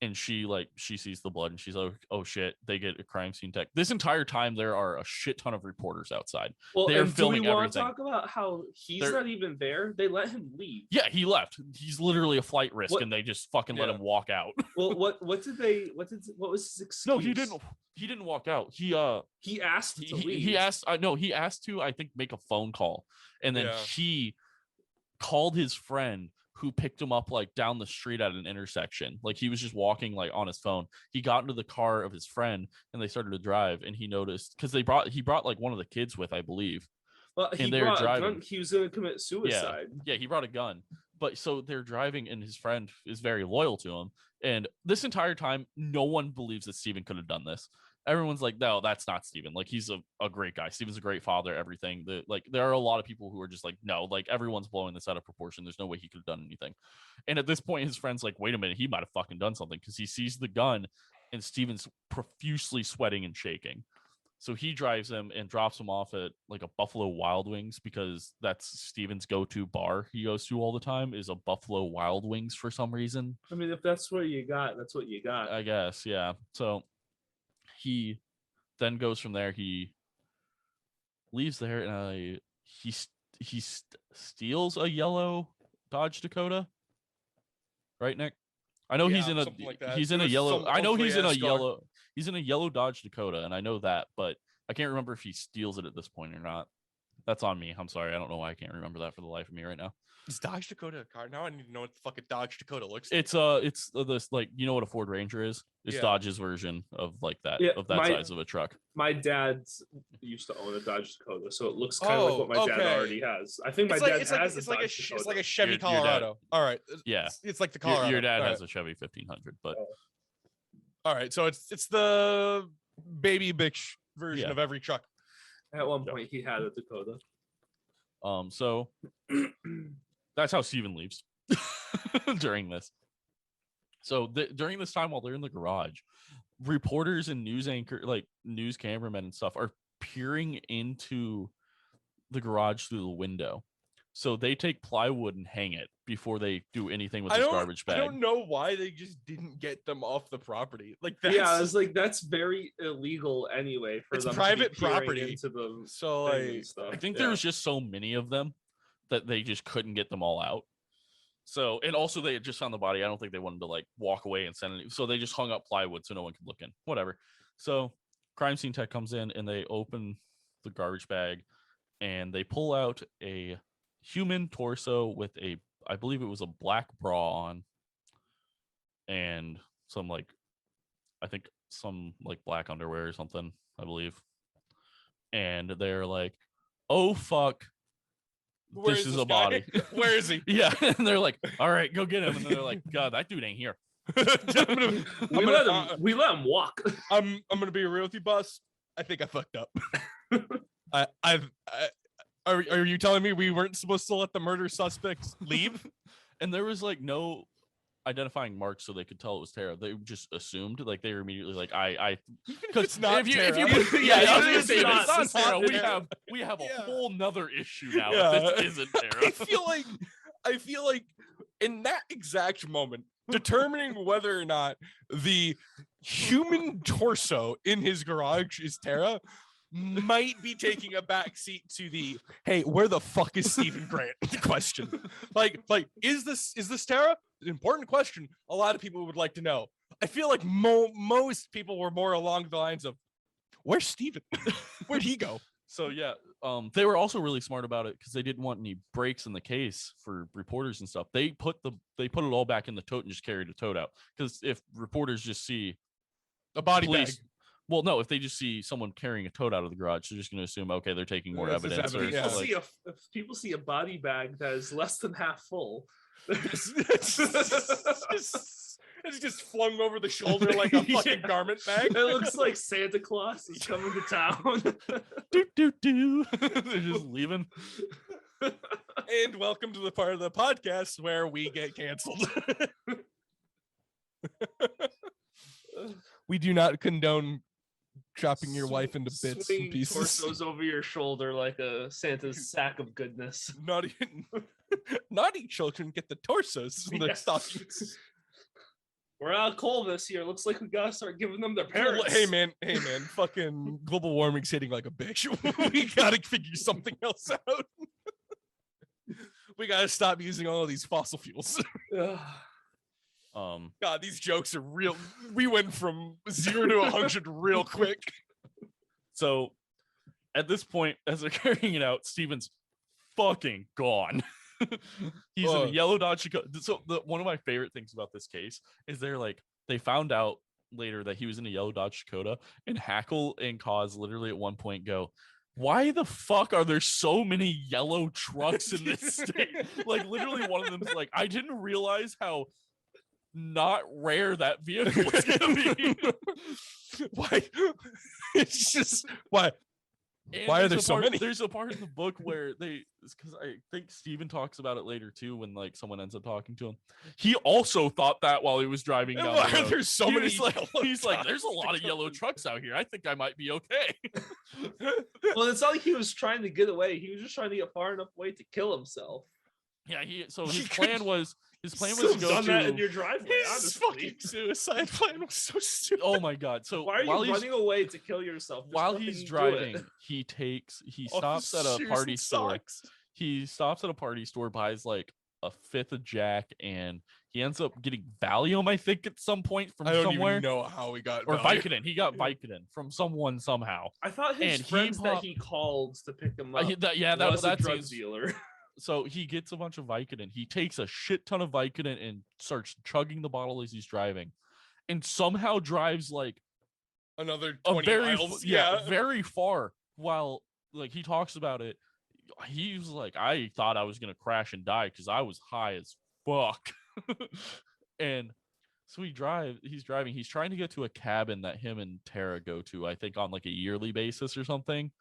S3: and she sees the blood and she's like, oh shit, they get a crime scene tech. This entire time there are a shit ton of reporters outside.
S1: Well,
S3: They're
S1: and
S3: filming
S1: do we want
S3: everything.
S1: to talk about how he's not even there? They let him leave.
S3: Yeah, he left. He's literally a flight risk, and they just fucking let him walk out.
S1: Well, what was his excuse?
S3: No, he didn't walk out. He
S1: asked to leave.
S3: He asked to, I think, make a phone call, and then he called his friend who picked him up like down the street at an intersection. Like he was just walking like on his phone. He got into the car of his friend and they started to drive, and he noticed because he brought like one of the kids with, I believe.
S1: Well, he brought a gun. He was going to commit suicide.
S3: Yeah, he brought a gun. But so they're driving, and his friend is very loyal to him. And this entire time, no one believes that Steven could have done this. Everyone's like, no, that's not Steven. Like, he's a great guy. Steven's a great father, everything. There are a lot of people who are just like, no, like, everyone's blowing this out of proportion. There's no way he could have done anything. And at this point, his friend's like, wait a minute, he might have fucking done something, because he sees the gun, and Steven's profusely sweating and shaking. So he drives him and drops him off at like a Buffalo Wild Wings, because that's Steven's go-to bar he goes to all the time, is a Buffalo Wild Wings for some reason.
S1: I mean, if that's what you got, that's what you got.
S3: I guess, yeah. So he then goes from there. He leaves there, and he steals a yellow Dodge Dakota. Right, Nick? I know he's in a yellow. I know he's in a yellow. He's in a yellow Dodge Dakota, and I know that, but I can't remember if he steals it at this point or not. That's on me. I'm sorry. I don't know why I can't remember that for the life of me right now.
S2: Is Dodge Dakota a car? Now I need to know what the fucking Dodge Dakota looks like.
S3: It's this, like, you know what a Ford Ranger is? It's Dodge's version of like that, size of a truck.
S1: My dad used to own a Dodge Dakota, so it looks kind of like what my dad already has. I think my dad has a Dodge Dakota.
S2: It's like a Chevy Colorado. All right.
S3: Yeah.
S2: It's like the Colorado.
S3: Your dad has a Chevy 1500, but
S2: all right. So it's the baby bitch version of every truck.
S1: At one point, he had a Dakota.
S3: So that's how Steven leaves during this. So during this time, while they're in the garage, reporters and news cameramen and stuff are peering into the garage through the window. So they take plywood and hang it before they do anything with this garbage bag.
S2: I don't know why they just didn't get them off the property. Like,
S1: it's like that's very illegal anyway for them. It's private property. Into the
S2: so like,
S3: I think there was just so many of them that they just couldn't get them all out. So, and also they had just found the body. I don't think they wanted to like walk away and send it. So they just hung up plywood so no one could look in. Whatever. So crime scene tech comes in and they open the garbage bag and they pull out a human torso with I believe it was a black bra on, and some black underwear or something, I believe. And they're like, oh fuck, this is a body.
S2: Where is he?
S3: Yeah. And they're like, all right, go get him. And then they're like, God, that dude ain't here.
S1: We let him walk.
S2: I'm gonna be real with you, boss. I think I fucked up. Are you telling me we weren't supposed to let the murder suspects leave?
S3: And there was like no identifying marks so they could tell it was Tara. They just assumed, like, they were immediately like, because
S2: it's not
S3: if you
S2: it's
S3: not Tara, we have a whole nother issue now. If this isn't Tara.
S2: I feel like in that exact moment, determining whether or not the human torso in his garage is Tara might be taking a back seat to the hey, where the fuck is Stephen Grant question. Like is this Tara? Important question. A lot of people would like to know. I feel like most people were more along the lines of, where's Stephen? Where'd he go?
S3: So yeah, they were also really smart about it because they didn't want any breaks in the case for reporters and stuff. They put it all back in the tote and just carried the tote out. Because if reporters just see
S2: a body bag,
S3: well, no, if they just see someone carrying a tote out of the garage, they're just going to assume, okay, they're taking more evidence.
S1: If people see a body bag that is less than half full,
S2: it's just flung over the shoulder like a fucking garment bag.
S1: It looks like Santa Claus is coming to town.
S3: They're just leaving.
S2: And welcome to the part of the podcast where we get canceled. We do not condone chopping your wife into bits and pieces.
S1: Torsos over your shoulder like a Santa's sack of goodness.
S2: Naughty children get the torsos in their stockings.
S1: We're out of coal this year. Looks like we gotta start giving them their parents.
S2: Hey man, fucking global warming's hitting like a bitch. We gotta figure something else out. We gotta stop using all of these fossil fuels. God, these jokes are real. We went from 0 to 100 real quick.
S3: So at this point, as they're carrying it out, Steven's fucking gone. He's in a yellow Dodge Dakota. So one of my favorite things about this case is they found out later that he was in a yellow Dodge Dakota, and Hackle and Cause literally at one point go, why the fuck are there so many yellow trucks in this state? Like literally one of them is like, I didn't realize how not rare that vehicle was gonna be.
S2: Why? It's just why. And why are there so many?
S3: There's a part in the book where because I think Steven talks about it later too, when like someone ends up talking to him. He also thought that while he was driving down the road.
S2: There's so many.
S3: He's like, there's a lot of yellow trucks out here. I think I might be okay.
S1: Well, it's not like he was trying to get away. He was just trying to get far enough away to kill himself.
S3: Yeah, his plan was to go to
S1: that in your driveway.
S2: His fucking suicide plan was so stupid.
S3: Oh my god! So
S1: why are you running away to kill yourself?
S3: While he's driving, he stops at a party store. He stops at a party store, buys like a fifth of Jack, and he ends up getting Valium, I think, at some point from somewhere.
S2: I don't even know how he got
S3: or Vicodin. He got Vicodin from someone somehow.
S1: I thought his friends that he called to pick him up.
S3: That's
S1: a drug dealer.
S3: So he gets a bunch of Vicodin. He takes a shit ton of Vicodin and starts chugging the bottle as he's driving, and somehow drives like
S2: another 20 miles.
S3: Yeah, very far. While like he talks about it, he's like, I thought I was gonna crash and die because I was high as fuck. And so he's driving. He's trying to get to a cabin that him and Tara go to, I think on like a yearly basis or something.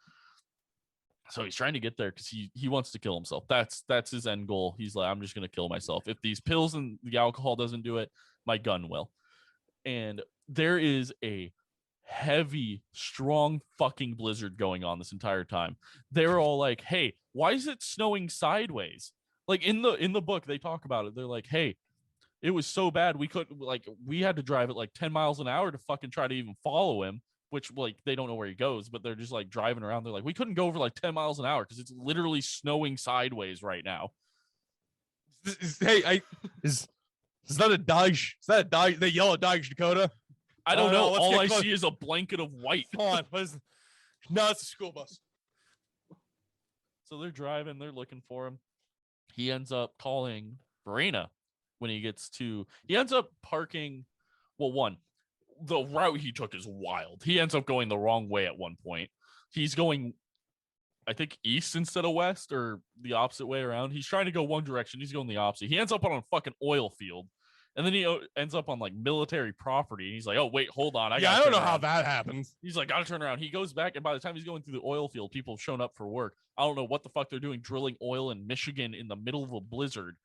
S3: So he's trying to get there because he wants to kill himself. That's his end goal. He's like, I'm just gonna kill myself. If these pills and the alcohol doesn't do it, my gun will. And there is a heavy, strong fucking blizzard going on this entire time. They're all like, hey, why is it snowing sideways? Like in the book, they talk about it. They're like, hey, it was so bad we had to drive at like 10 miles an hour to fucking try to even follow him. Which like they don't know where he goes, but they're just like driving around. They're like, we couldn't go over like 10 miles an hour because it's literally snowing sideways right now.
S2: Is that a Dodge? Is that a Dodge? The yellow Dodge Dakota?
S3: I don't know. All I see is a blanket of white.
S2: Come on, no, it's a school bus.
S3: So they're driving. They're looking for him. He ends up calling Verena when he ends up parking. Well, the route he took is wild. He ends up going the wrong way at one point. He's going, I think, east instead of west, or the opposite way around. He's trying to go one direction. He's going the opposite. He ends up on a fucking oil field, and then he ends up on like military property. And he's like, oh wait, hold on.
S2: I don't know how that happens.
S3: He's like, gotta turn around. He goes back, and by the time he's going through the oil field, people have shown up for work. I don't know what the fuck they're doing, drilling oil in Michigan in the middle of a blizzard.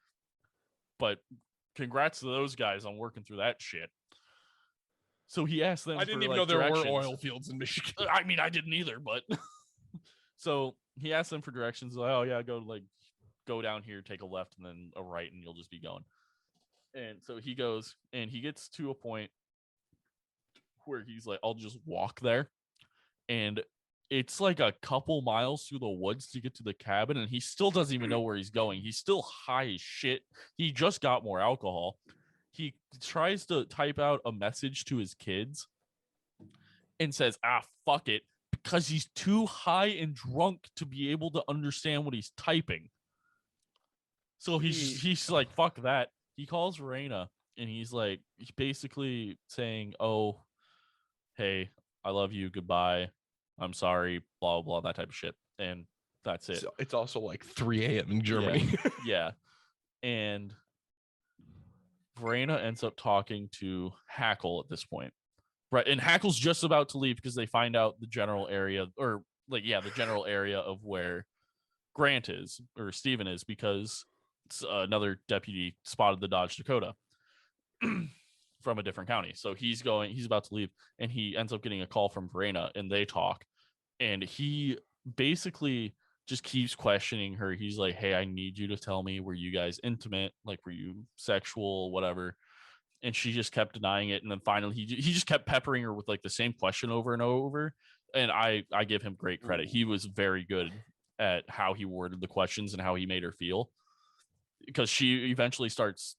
S3: But congrats to those guys on working through that shit. So he asked them.
S2: I didn't even know there were oil fields in Michigan.
S3: I mean, I didn't either, but so he asked them for directions. Like, oh yeah, go down here, take a left, and then a right, and you'll just be going. And so he goes, and he gets to a point where he's like, I'll just walk there. And it's like a couple miles through the woods to get to the cabin, and he still doesn't even know where he's going. He's still high as shit. He just got more alcohol. He tries to type out a message to his kids and says, fuck it, because he's too high and drunk to be able to understand what he's typing. So he's like, fuck that. He calls Verena, and he's basically saying, oh, hey, I love you, goodbye, I'm sorry, blah, blah, blah, that type of shit. And that's it.
S2: So it's also like 3 a.m. in Germany.
S3: Yeah. And Verena ends up talking to Hackle at this point. Right. And Hackle's just about to leave because they find out the general area, the general area of where Grant is, or Steven is, because another deputy spotted the Dodge Dakota from a different county. So he's about to leave, and he ends up getting a call from Verena, and they talk. And he basically just keeps questioning her. He's like, hey, I need you to tell me, were you guys intimate? Like, were you sexual, whatever? and she just kept denying it. And then finally he just kept peppering her with like the same question over and over. And I give him great credit. He was very good at how he worded the questions and how he made her feel, because she eventually starts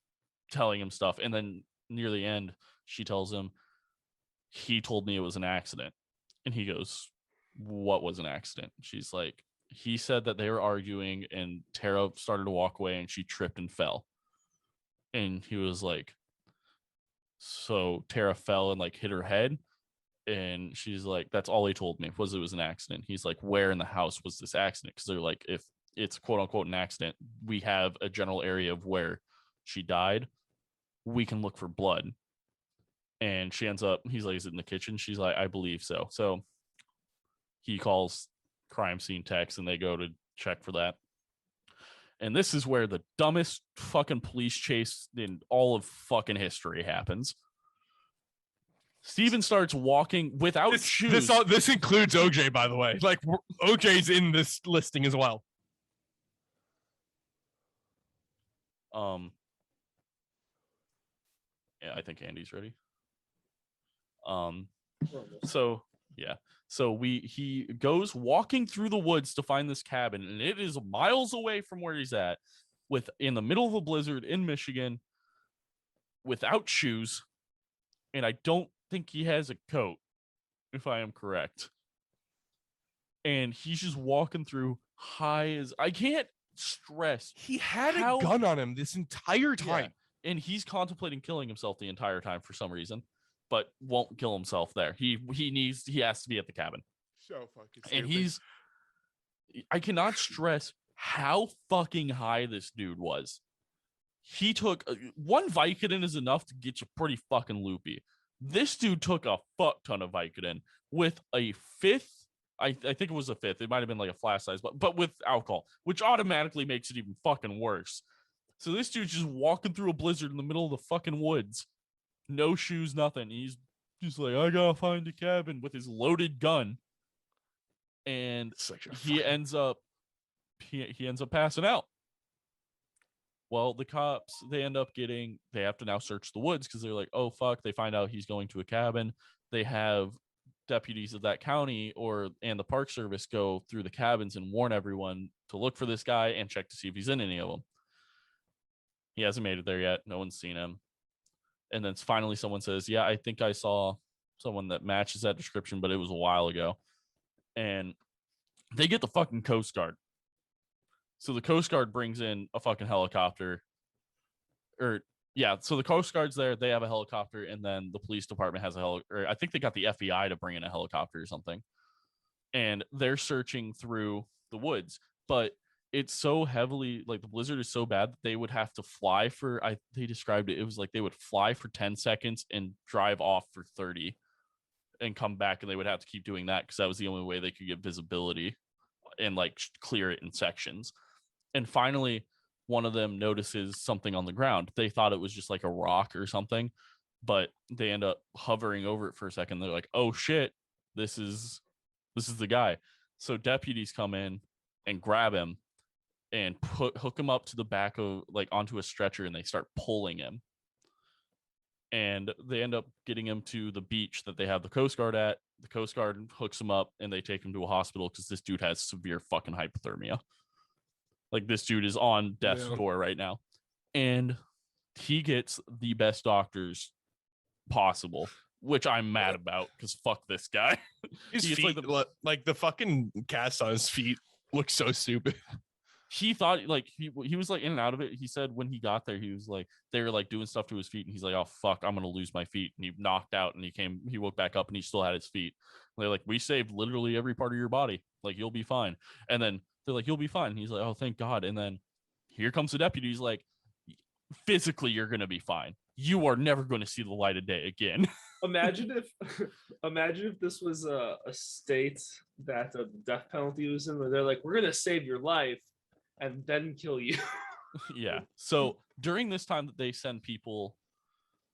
S3: telling him stuff. And then near the end, she tells him, he told me it was an accident. And he goes, what was an accident? She's like, he said that they were arguing and Tara started to walk away and she tripped and fell. And he was like, so Tara fell and like hit her head. And she's like, that's all he told me, was it was an accident. He's like, where in the house was this accident? Because they're like, if it's quote unquote an accident, we have a general area of where she died. We can look for blood. And she ends up, he's like, is it in the kitchen? She's like, I believe so. So he calls crime scene techs and they go to check for that. And this is where the dumbest fucking police chase in all of fucking history happens. Steven starts walking without shoes.
S2: This includes OJ, by the way. Like, OJ's in this listing as well.
S3: Yeah, I think Andy's ready. So yeah. So he goes walking through the woods to find this cabin, and it is miles away from where he's at, in the middle of a blizzard in Michigan, without shoes, and I don't think he has a coat, if I am correct. And he's just walking through high as I can't stress.
S2: He had a gun on him this entire time.
S3: Yeah. And he's contemplating killing himself the entire time for some reason, but won't kill himself there. He has to be at the cabin.
S2: So fucking stupid.
S3: And I cannot stress how fucking high this dude was. He took one Vicodin is enough to get you pretty fucking loopy. This dude took a fuck ton of Vicodin with a fifth. I think it was a fifth. It might have been like a flash size, but with alcohol, which automatically makes it even fucking worse. So this dude's just walking through a blizzard in the middle of the fucking woods. No shoes, nothing. He's just like, I gotta find a cabin with his loaded gun. And he ends up passing out. Well, the cops, they have to now search the woods because they're like, oh, fuck. They find out he's going to a cabin. They have deputies of that county and the Park Service go through the cabins and warn everyone to look for this guy and check to see if he's in any of them. He hasn't made it there yet. No one's seen him. And then finally someone says, yeah, I think I saw someone that matches that description, but it was a while ago. And they get the fucking Coast Guard. So the Coast Guard brings in a fucking helicopter. So the Coast Guard's there. They have a helicopter, and then the police department has I think they got the FBI to bring in a helicopter or something. And they're searching through the woods. But it's so heavily, like the blizzard is so bad that they would have to fly they described it. It was like they would fly for 10 seconds and drive off for 30 and come back. And they would have to keep doing that because that was the only way they could get visibility and like clear it in sections. And finally, one of them notices something on the ground. They thought it was just like a rock or something, but they end up hovering over it for a second. They're like, oh shit, this is the guy. So deputies come in and grab him and hook him up to the back of onto a stretcher, and they start pulling him. And they end up getting him to the beach that they have the Coast Guard at. The Coast Guard hooks him up and they take him to a hospital because this dude has severe fucking hypothermia. Like this dude is on death's door right now. And he gets the best doctors possible, which I'm mad about because fuck this guy.
S2: His feet, like the fucking cast on his feet looks so stupid.
S3: He thought he was like in and out of it. He said when he got there, he was like, they were like doing stuff to his feet, and he's like, oh fuck, I'm gonna lose my feet. And he knocked out, and he woke back up, and he still had his feet. And they're like, we saved literally every part of your body. Like you'll be fine. And then they're like, you'll be fine. And he's like, oh thank God. And then here comes the deputy. He's like, physically you're gonna be fine. You are never going to see the light of day again.
S1: Imagine if this was a state that the death penalty was in, where they're like, we're gonna save your life and then kill you.
S3: Yeah. So during this time that they send people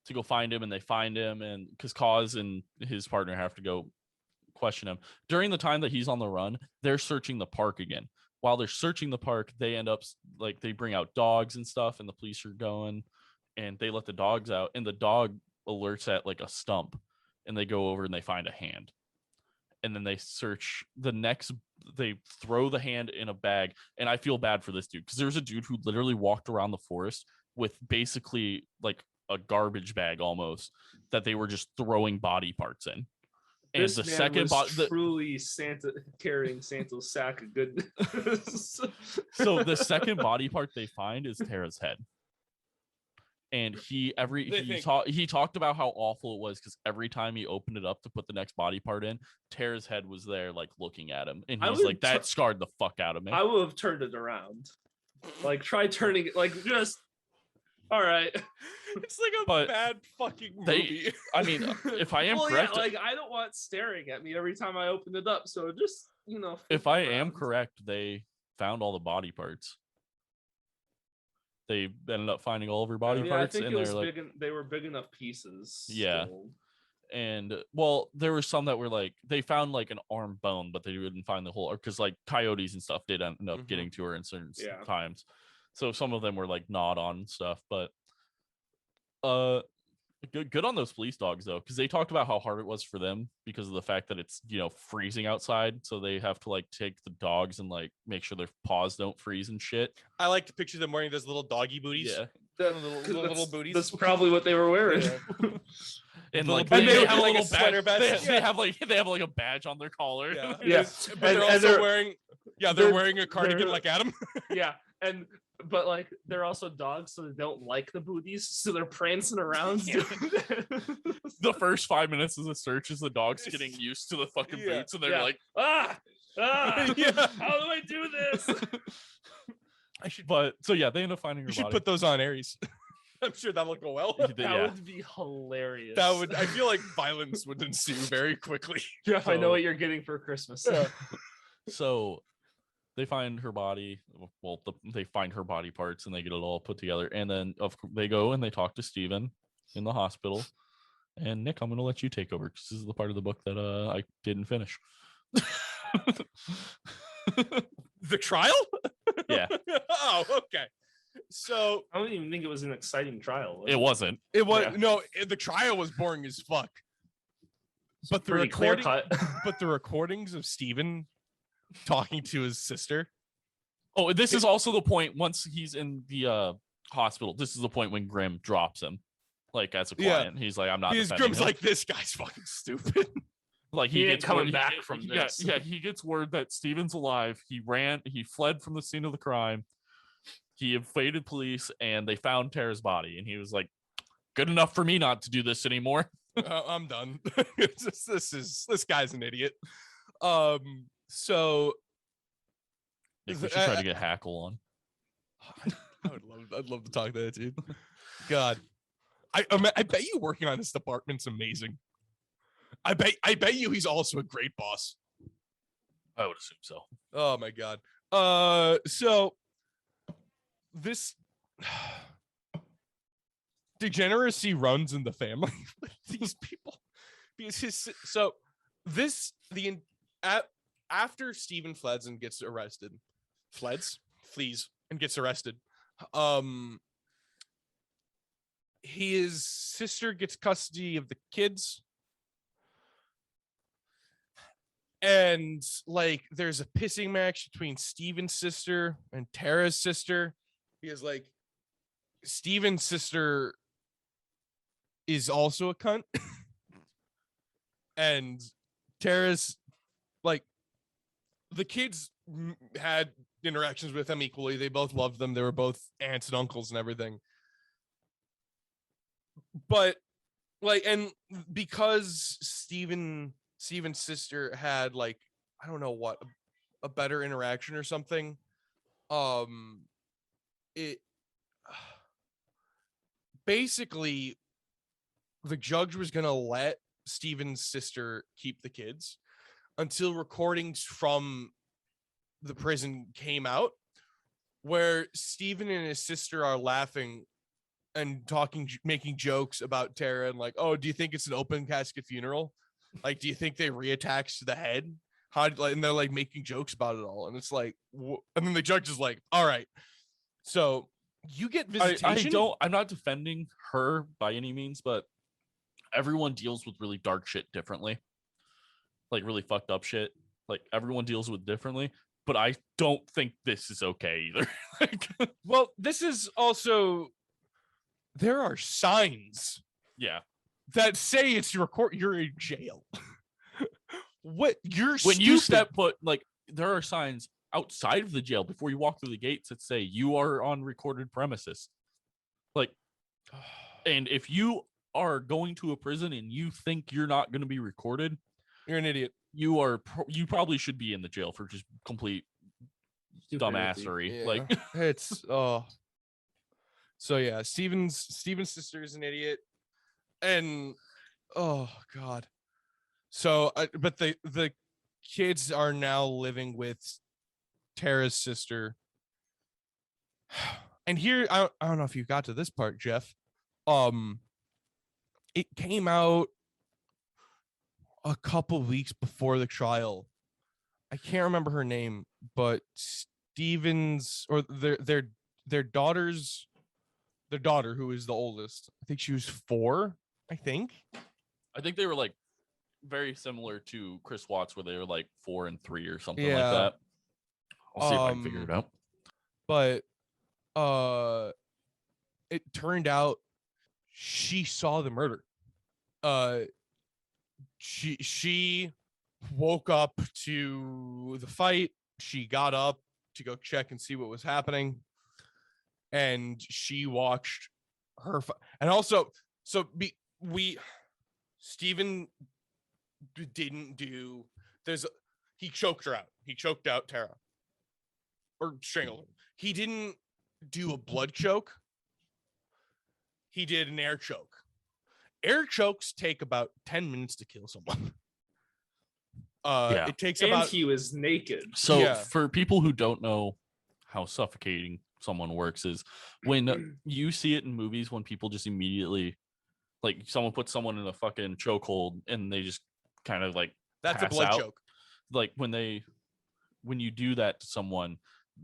S3: to go find him, and they find him, and because Cause and his partner have to go question him. During the time that he's on the run, they're searching the park again. While they're searching the park, they end up they bring out dogs and stuff, and the police are going. and they let the dogs out, and the dog alerts at like a stump, and they go over and they find a hand. And then they search they throw the hand in a bag. And I feel bad for this dude, because there's a dude who literally walked around the forest with basically like a garbage bag almost, that they were just throwing body parts in. And
S1: this
S3: the
S1: man
S3: second
S1: was truly Santa carrying Santa's sack of goodness.
S3: So the second body part they find is Tara's head. And he talked about how awful it was, because every time he opened it up to put the next body part in, Tara's head was there, like looking at him, and he's like, that scarred the fuck out of me.
S1: I would have turned it around, like try turning it, like just all right.
S2: It's like a bad fucking movie.
S3: I mean, if I am correct,
S1: yeah, like I don't want staring at me every time I open it up, so just
S3: if I am correct, they found all the body parts. They ended up finding all of her body parts,
S1: I think
S3: and
S1: it was
S3: like,
S1: they were big enough pieces.
S3: Yeah.
S1: Still.
S3: And well, there were some that were like, they found like an arm bone, but they didn't find the whole, because like coyotes and stuff did end up getting to her in certain times. So some of them were like gnawed on stuff, but good on those police dogs though, because they talked about how hard it was for them because of the fact that it's freezing outside, so they have to like take the dogs and like make sure their paws don't freeze and shit.
S2: I like to picture them wearing those little doggy booties.
S3: Yeah,
S2: little booties.
S1: That's probably what they were wearing.
S2: Yeah.
S3: And like
S2: they
S3: have a
S2: like
S3: little
S2: a sweater
S3: badge.
S2: vest.
S3: They have like a badge on their collar.
S2: Yeah. But they're also wearing they're wearing a cardigan like Adam.
S1: Yeah, but like they're also dogs, so they don't like the booties, so they're prancing around.
S3: The first 5 minutes of the search is the dogs getting used to the fucking boots, and they're like,
S1: how do I do this?
S3: But so yeah, they end up finding her.
S2: You should put those on Aries. I'm sure that'll go well.
S1: That would be hilarious.
S2: I feel like violence would ensue very quickly.
S1: Jeff, I know what you're getting for Christmas.
S3: So they find her body. Well, they find her body parts, and they get it all put together. And then they go and they talk to Steven in the hospital. And Nick, I'm going to let you take over, because this is the part of the book that I didn't finish.
S2: The trial?
S3: Yeah.
S2: Oh, okay. So
S1: I don't even think it was an exciting trial.
S3: It wasn't.
S2: It was no. The trial was boring as fuck. But the recordings of Steven talking to his sister.
S3: Oh, this is also the point once he's in the hospital. This is the point when Grimm drops him, like as a client. He's like, I'm not.
S2: Grimm's like, this guy's fucking stupid.
S3: Like
S1: he ain't coming back from this.
S3: Yeah, he gets word that Steven's alive. He fled from the scene of the crime. He evaded police, and they found Tara's body. And he was like, good enough for me not to do this anymore.
S2: I'm done. This guy's an idiot. So
S3: Nick, we should try to get Hackle on.
S2: I'd love to talk to that dude. God, I bet you working on this department's amazing. I bet you he's also a great boss.
S3: I would assume so.
S2: Oh my God. So this degeneracy runs in the family with these people, because after Steven flees and gets arrested, his sister gets custody of the kids. And like there's a pissing match between Steven's sister and Tara's sister, because like Steven's sister is also a cunt. And Tara's, like, the kids had interactions with them equally. They both loved them. They were both aunts and uncles and everything. But like, and because Steven's sister had, like, I don't know what, a better interaction or something. It basically, the judge was gonna let Steven's sister keep the kids until recordings from the prison came out, where Steven and his sister are laughing and talking, making jokes about Tara, and like, oh, do you think it's an open casket funeral? Like, do you think they reattach the head? How? Like, and they're like making jokes about it all, and it's like, and then the judge is like, all right. So You get visitation.
S3: I'm not defending her by any means, but everyone deals with really dark shit differently. Like really fucked up shit. Like everyone deals with differently. But I don't think this is okay either.
S2: Well, this is also, there are signs.
S3: Yeah.
S2: That say it's your court. You're in jail. What you're
S3: when
S2: stupid.
S3: You step foot, like there are signs outside of the jail before you walk through the gates that say you are on recorded premises. Like, and if you are going to a prison and you think you're not going to be recorded,
S2: you're an idiot.
S3: You probably should be in the jail for just complete dumbassery.
S2: Yeah.
S3: Like
S2: it's So yeah, Steven's sister is an idiot, and oh god. So, but the kids are now living with Tara's sister. And here, I don't know if you got to this part, Jeff. It came out a couple weeks before the trial. I can't remember her name, but Steven's or their daughter, who is the oldest. I think she was 4. I think
S3: they were like very similar to Chris Watts, where they were like 4 and 3 or something like
S2: Yeah.
S3: that. I'll see if I can figure it out.
S2: But it turned out she saw the murder. She woke up to the fight. She got up to go check and see what was happening, and she watched her. And also, Steven didn't do. He choked her out. He choked out Tara, or strangled her. He didn't do a blood choke. He did an air choke. Air chokes take about 10 minutes to kill someone. It takes
S1: and he was naked.
S3: So for people who don't know how suffocating someone works, is when you see it in movies, when people just immediately, like someone puts someone in a fucking chokehold and they just kind of like
S2: that's a blood choke.
S3: Like when you do that to someone,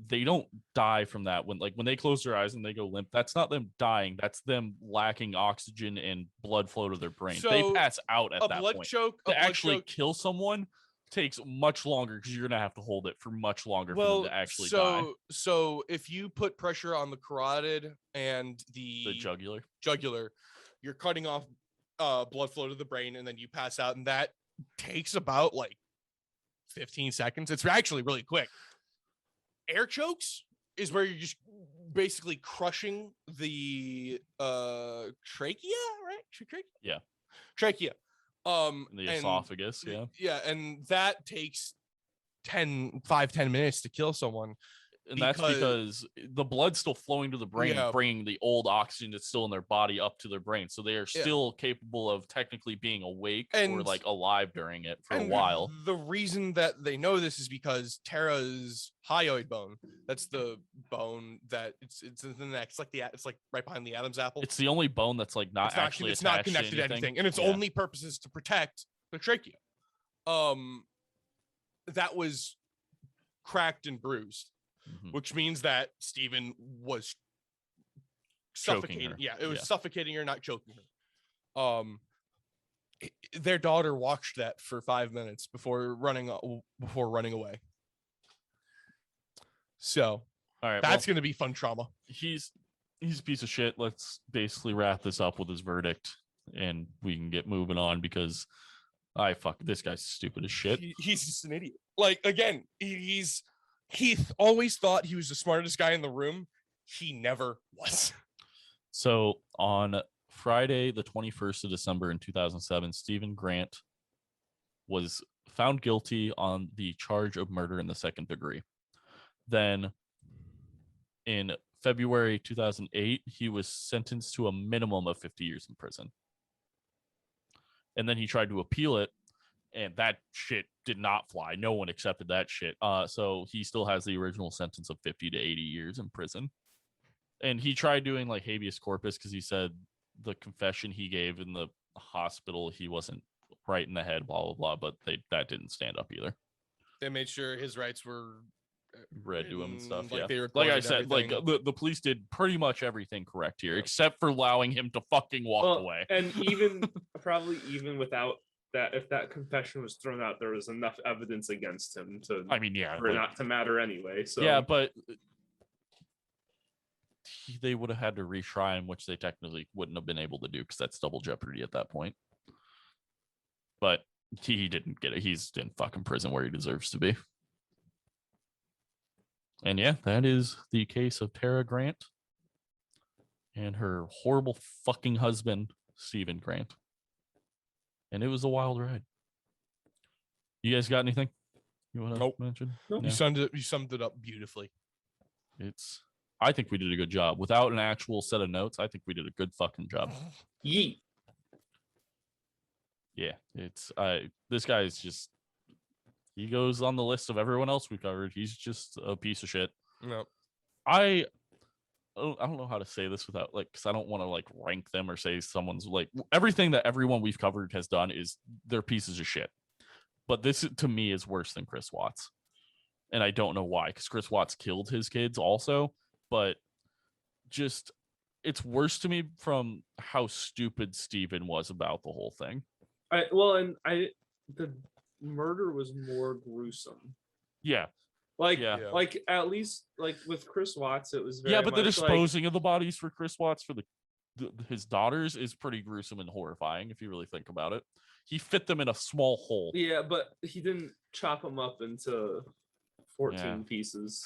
S3: they don't die from that. When they close their eyes and they go limp, that's not them dying. That's them lacking oxygen and blood flow to their brain. So they pass out at that point. To actually kill someone takes much longer because you're gonna have to hold it for much longer for them to actually die.
S2: So if you put pressure on the carotid and the jugular, you're cutting off blood flow to the brain, and then you pass out, and that takes about like 15 seconds. It's actually really quick. Air chokes is where you're just basically crushing the trachea, right? Trachea.
S3: The esophagus,
S2: and that takes 10 minutes to kill someone.
S3: And that's because the blood's still flowing to the brain, bringing the old oxygen that's still in their body up to their brain. So they are still capable of technically being awake or like alive during it for a while.
S2: The reason that they know this is because Tara's hyoid bone, that's the bone that it's in the neck. It's like right behind the Adam's apple.
S3: It's the only bone that's like not actually
S2: it's not connected to anything. And its only purpose is to protect the trachea. That was cracked and bruised. Mm-hmm. Which means that Steven was suffocating her. Yeah, it was suffocating her, not choking her. Their daughter watched that for 5 minutes before running away. So, all right, that's going to be fun trauma.
S3: He's a piece of shit. Let's basically wrap this up with his verdict, and we can get moving on because this guy's stupid as shit.
S2: He's just an idiot. Like again, He always thought he was the smartest guy in the room. He never was.
S3: So on Friday, the 21st of December in 2007, Stephen Grant was found guilty on the charge of murder in the second degree. Then in February 2008, he was sentenced to a minimum of 50 years in prison. And then he tried to appeal it, and that shit did not fly. No one accepted that shit. So he still has the original sentence of 50 to 80 years in prison. And he tried doing like habeas corpus because he said the confession he gave in the hospital, he wasn't right in the head, blah, blah, blah. But that didn't stand up either.
S2: They made sure his rights were
S3: read to him and stuff.
S2: Like,
S3: Yeah,
S2: they
S3: like I
S2: recorded
S3: said,
S2: everything.
S3: like the police did pretty much everything correct here, except for allowing him to fucking walk away.
S1: And even probably even without that, if that confession was thrown out, there was enough evidence against him to.
S3: I mean, yeah,
S1: for it not to matter anyway. So
S3: yeah, but they would have had to retry him, which they technically wouldn't have been able to do because that's double jeopardy at that point. But he didn't get it. He's in fucking prison where he deserves to be. And yeah, that is the case of Tara Grant and her horrible fucking husband, Stephen Grant. And it was a wild ride. You guys got anything you want to mention?
S1: Nope.
S2: You summed it up beautifully.
S3: I think we did a good job. Without an actual set of notes, I think we did a good fucking job.
S1: Yeet.
S3: Yeah, this guy is just, he goes on the list of everyone else we covered. He's just a piece of shit.
S2: No.
S3: I don't know how to say this without, like, because I don't want to like rank them or say someone's like, everything that everyone we've covered has done is they're pieces of shit. But this to me is worse than Chris Watts. And I don't know why, because Chris Watts killed his kids also, but just it's worse to me from how stupid Steven was about the whole thing.
S1: The murder was more gruesome.
S3: Yeah.
S1: Like at least like with Chris Watts, it was very
S3: but the
S1: much
S3: disposing of the bodies for Chris Watts for his daughters is pretty gruesome and horrifying if you really think about it. He fit them in a small hole.
S1: Yeah, but he didn't chop them up into 14 pieces.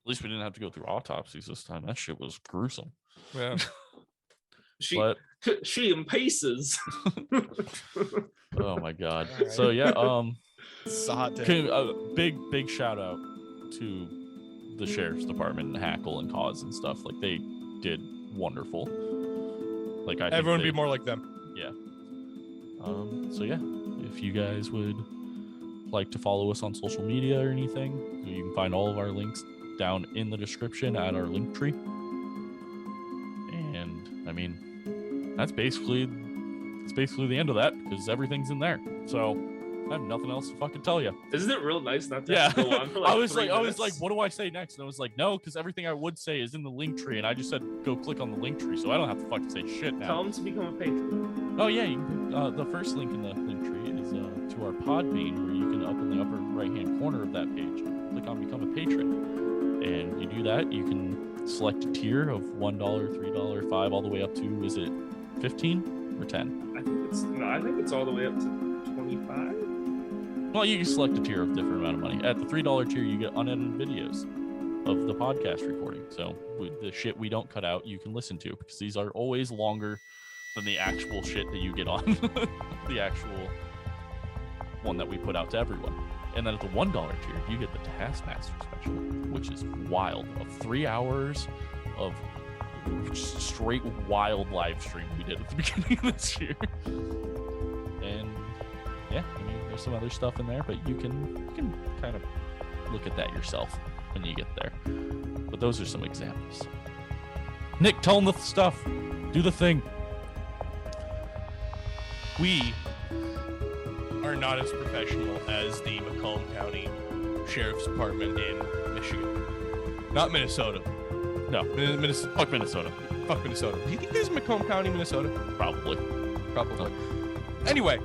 S3: At least we didn't have to go through autopsies this time. That shit was gruesome.
S2: Yeah.
S1: She in pieces.
S3: Oh my god.
S2: Right.
S3: So yeah,
S2: it's a hot take.
S3: Big shout out to the sheriff's department and Hackle and Cause and stuff. Like they did wonderful. Like
S2: everyone would be more like them.
S3: Yeah. So yeah, if you guys would like to follow us on social media or anything, you can find all of our links down in the description at our link tree. And I mean, that's basically the end of that because everything's in there. So I have nothing else to fucking tell you.
S1: Isn't it real nice not to have to go on for like
S3: I was
S1: minutes?
S3: like, what do I say next? And I was like, no, because everything I would say is in the link tree, and I just said go click on the link tree, so I don't have to fucking say shit now.
S1: Tell them to become a patron.
S3: Oh yeah, you can, the first link in the link tree is to our Podbean, where you can up in the upper right hand corner of that page click on become a patron, and you do that, you can select a tier of $1, $3, $5, all the way up to, is it 15 or 10?
S1: I think it's all the way up to 25.
S3: Well, you can select a tier of different amount of money. At the $3 tier, you get unedited videos of the podcast recording. So the shit we don't cut out, you can listen to, because these are always longer than the actual shit that you get on the actual one that we put out to everyone. And then at the $1 tier, you get the Taskmaster special, which is wild, of 3 hours of just straight wild live stream we did at the beginning of this year. And yeah, I mean, there's some other stuff in there, but you can kind of look at that yourself when you get there. But those are some examples. Nick, tell them the stuff. Do the thing.
S2: We are not as professional as the Macomb County Sheriff's Department in Michigan. Not Minnesota.
S3: No. Fuck Minnesota.
S2: Fuck Minnesota. Do you think there's a Macomb County, Minnesota?
S3: Probably.
S2: Anyway,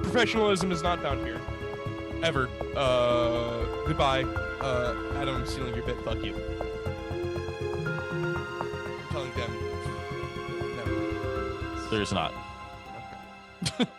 S2: professionalism is not found here. Ever. Goodbye. Adam, I'm stealing your bit. Fuck you. I'm telling them. Never.
S3: There's not.
S2: Okay.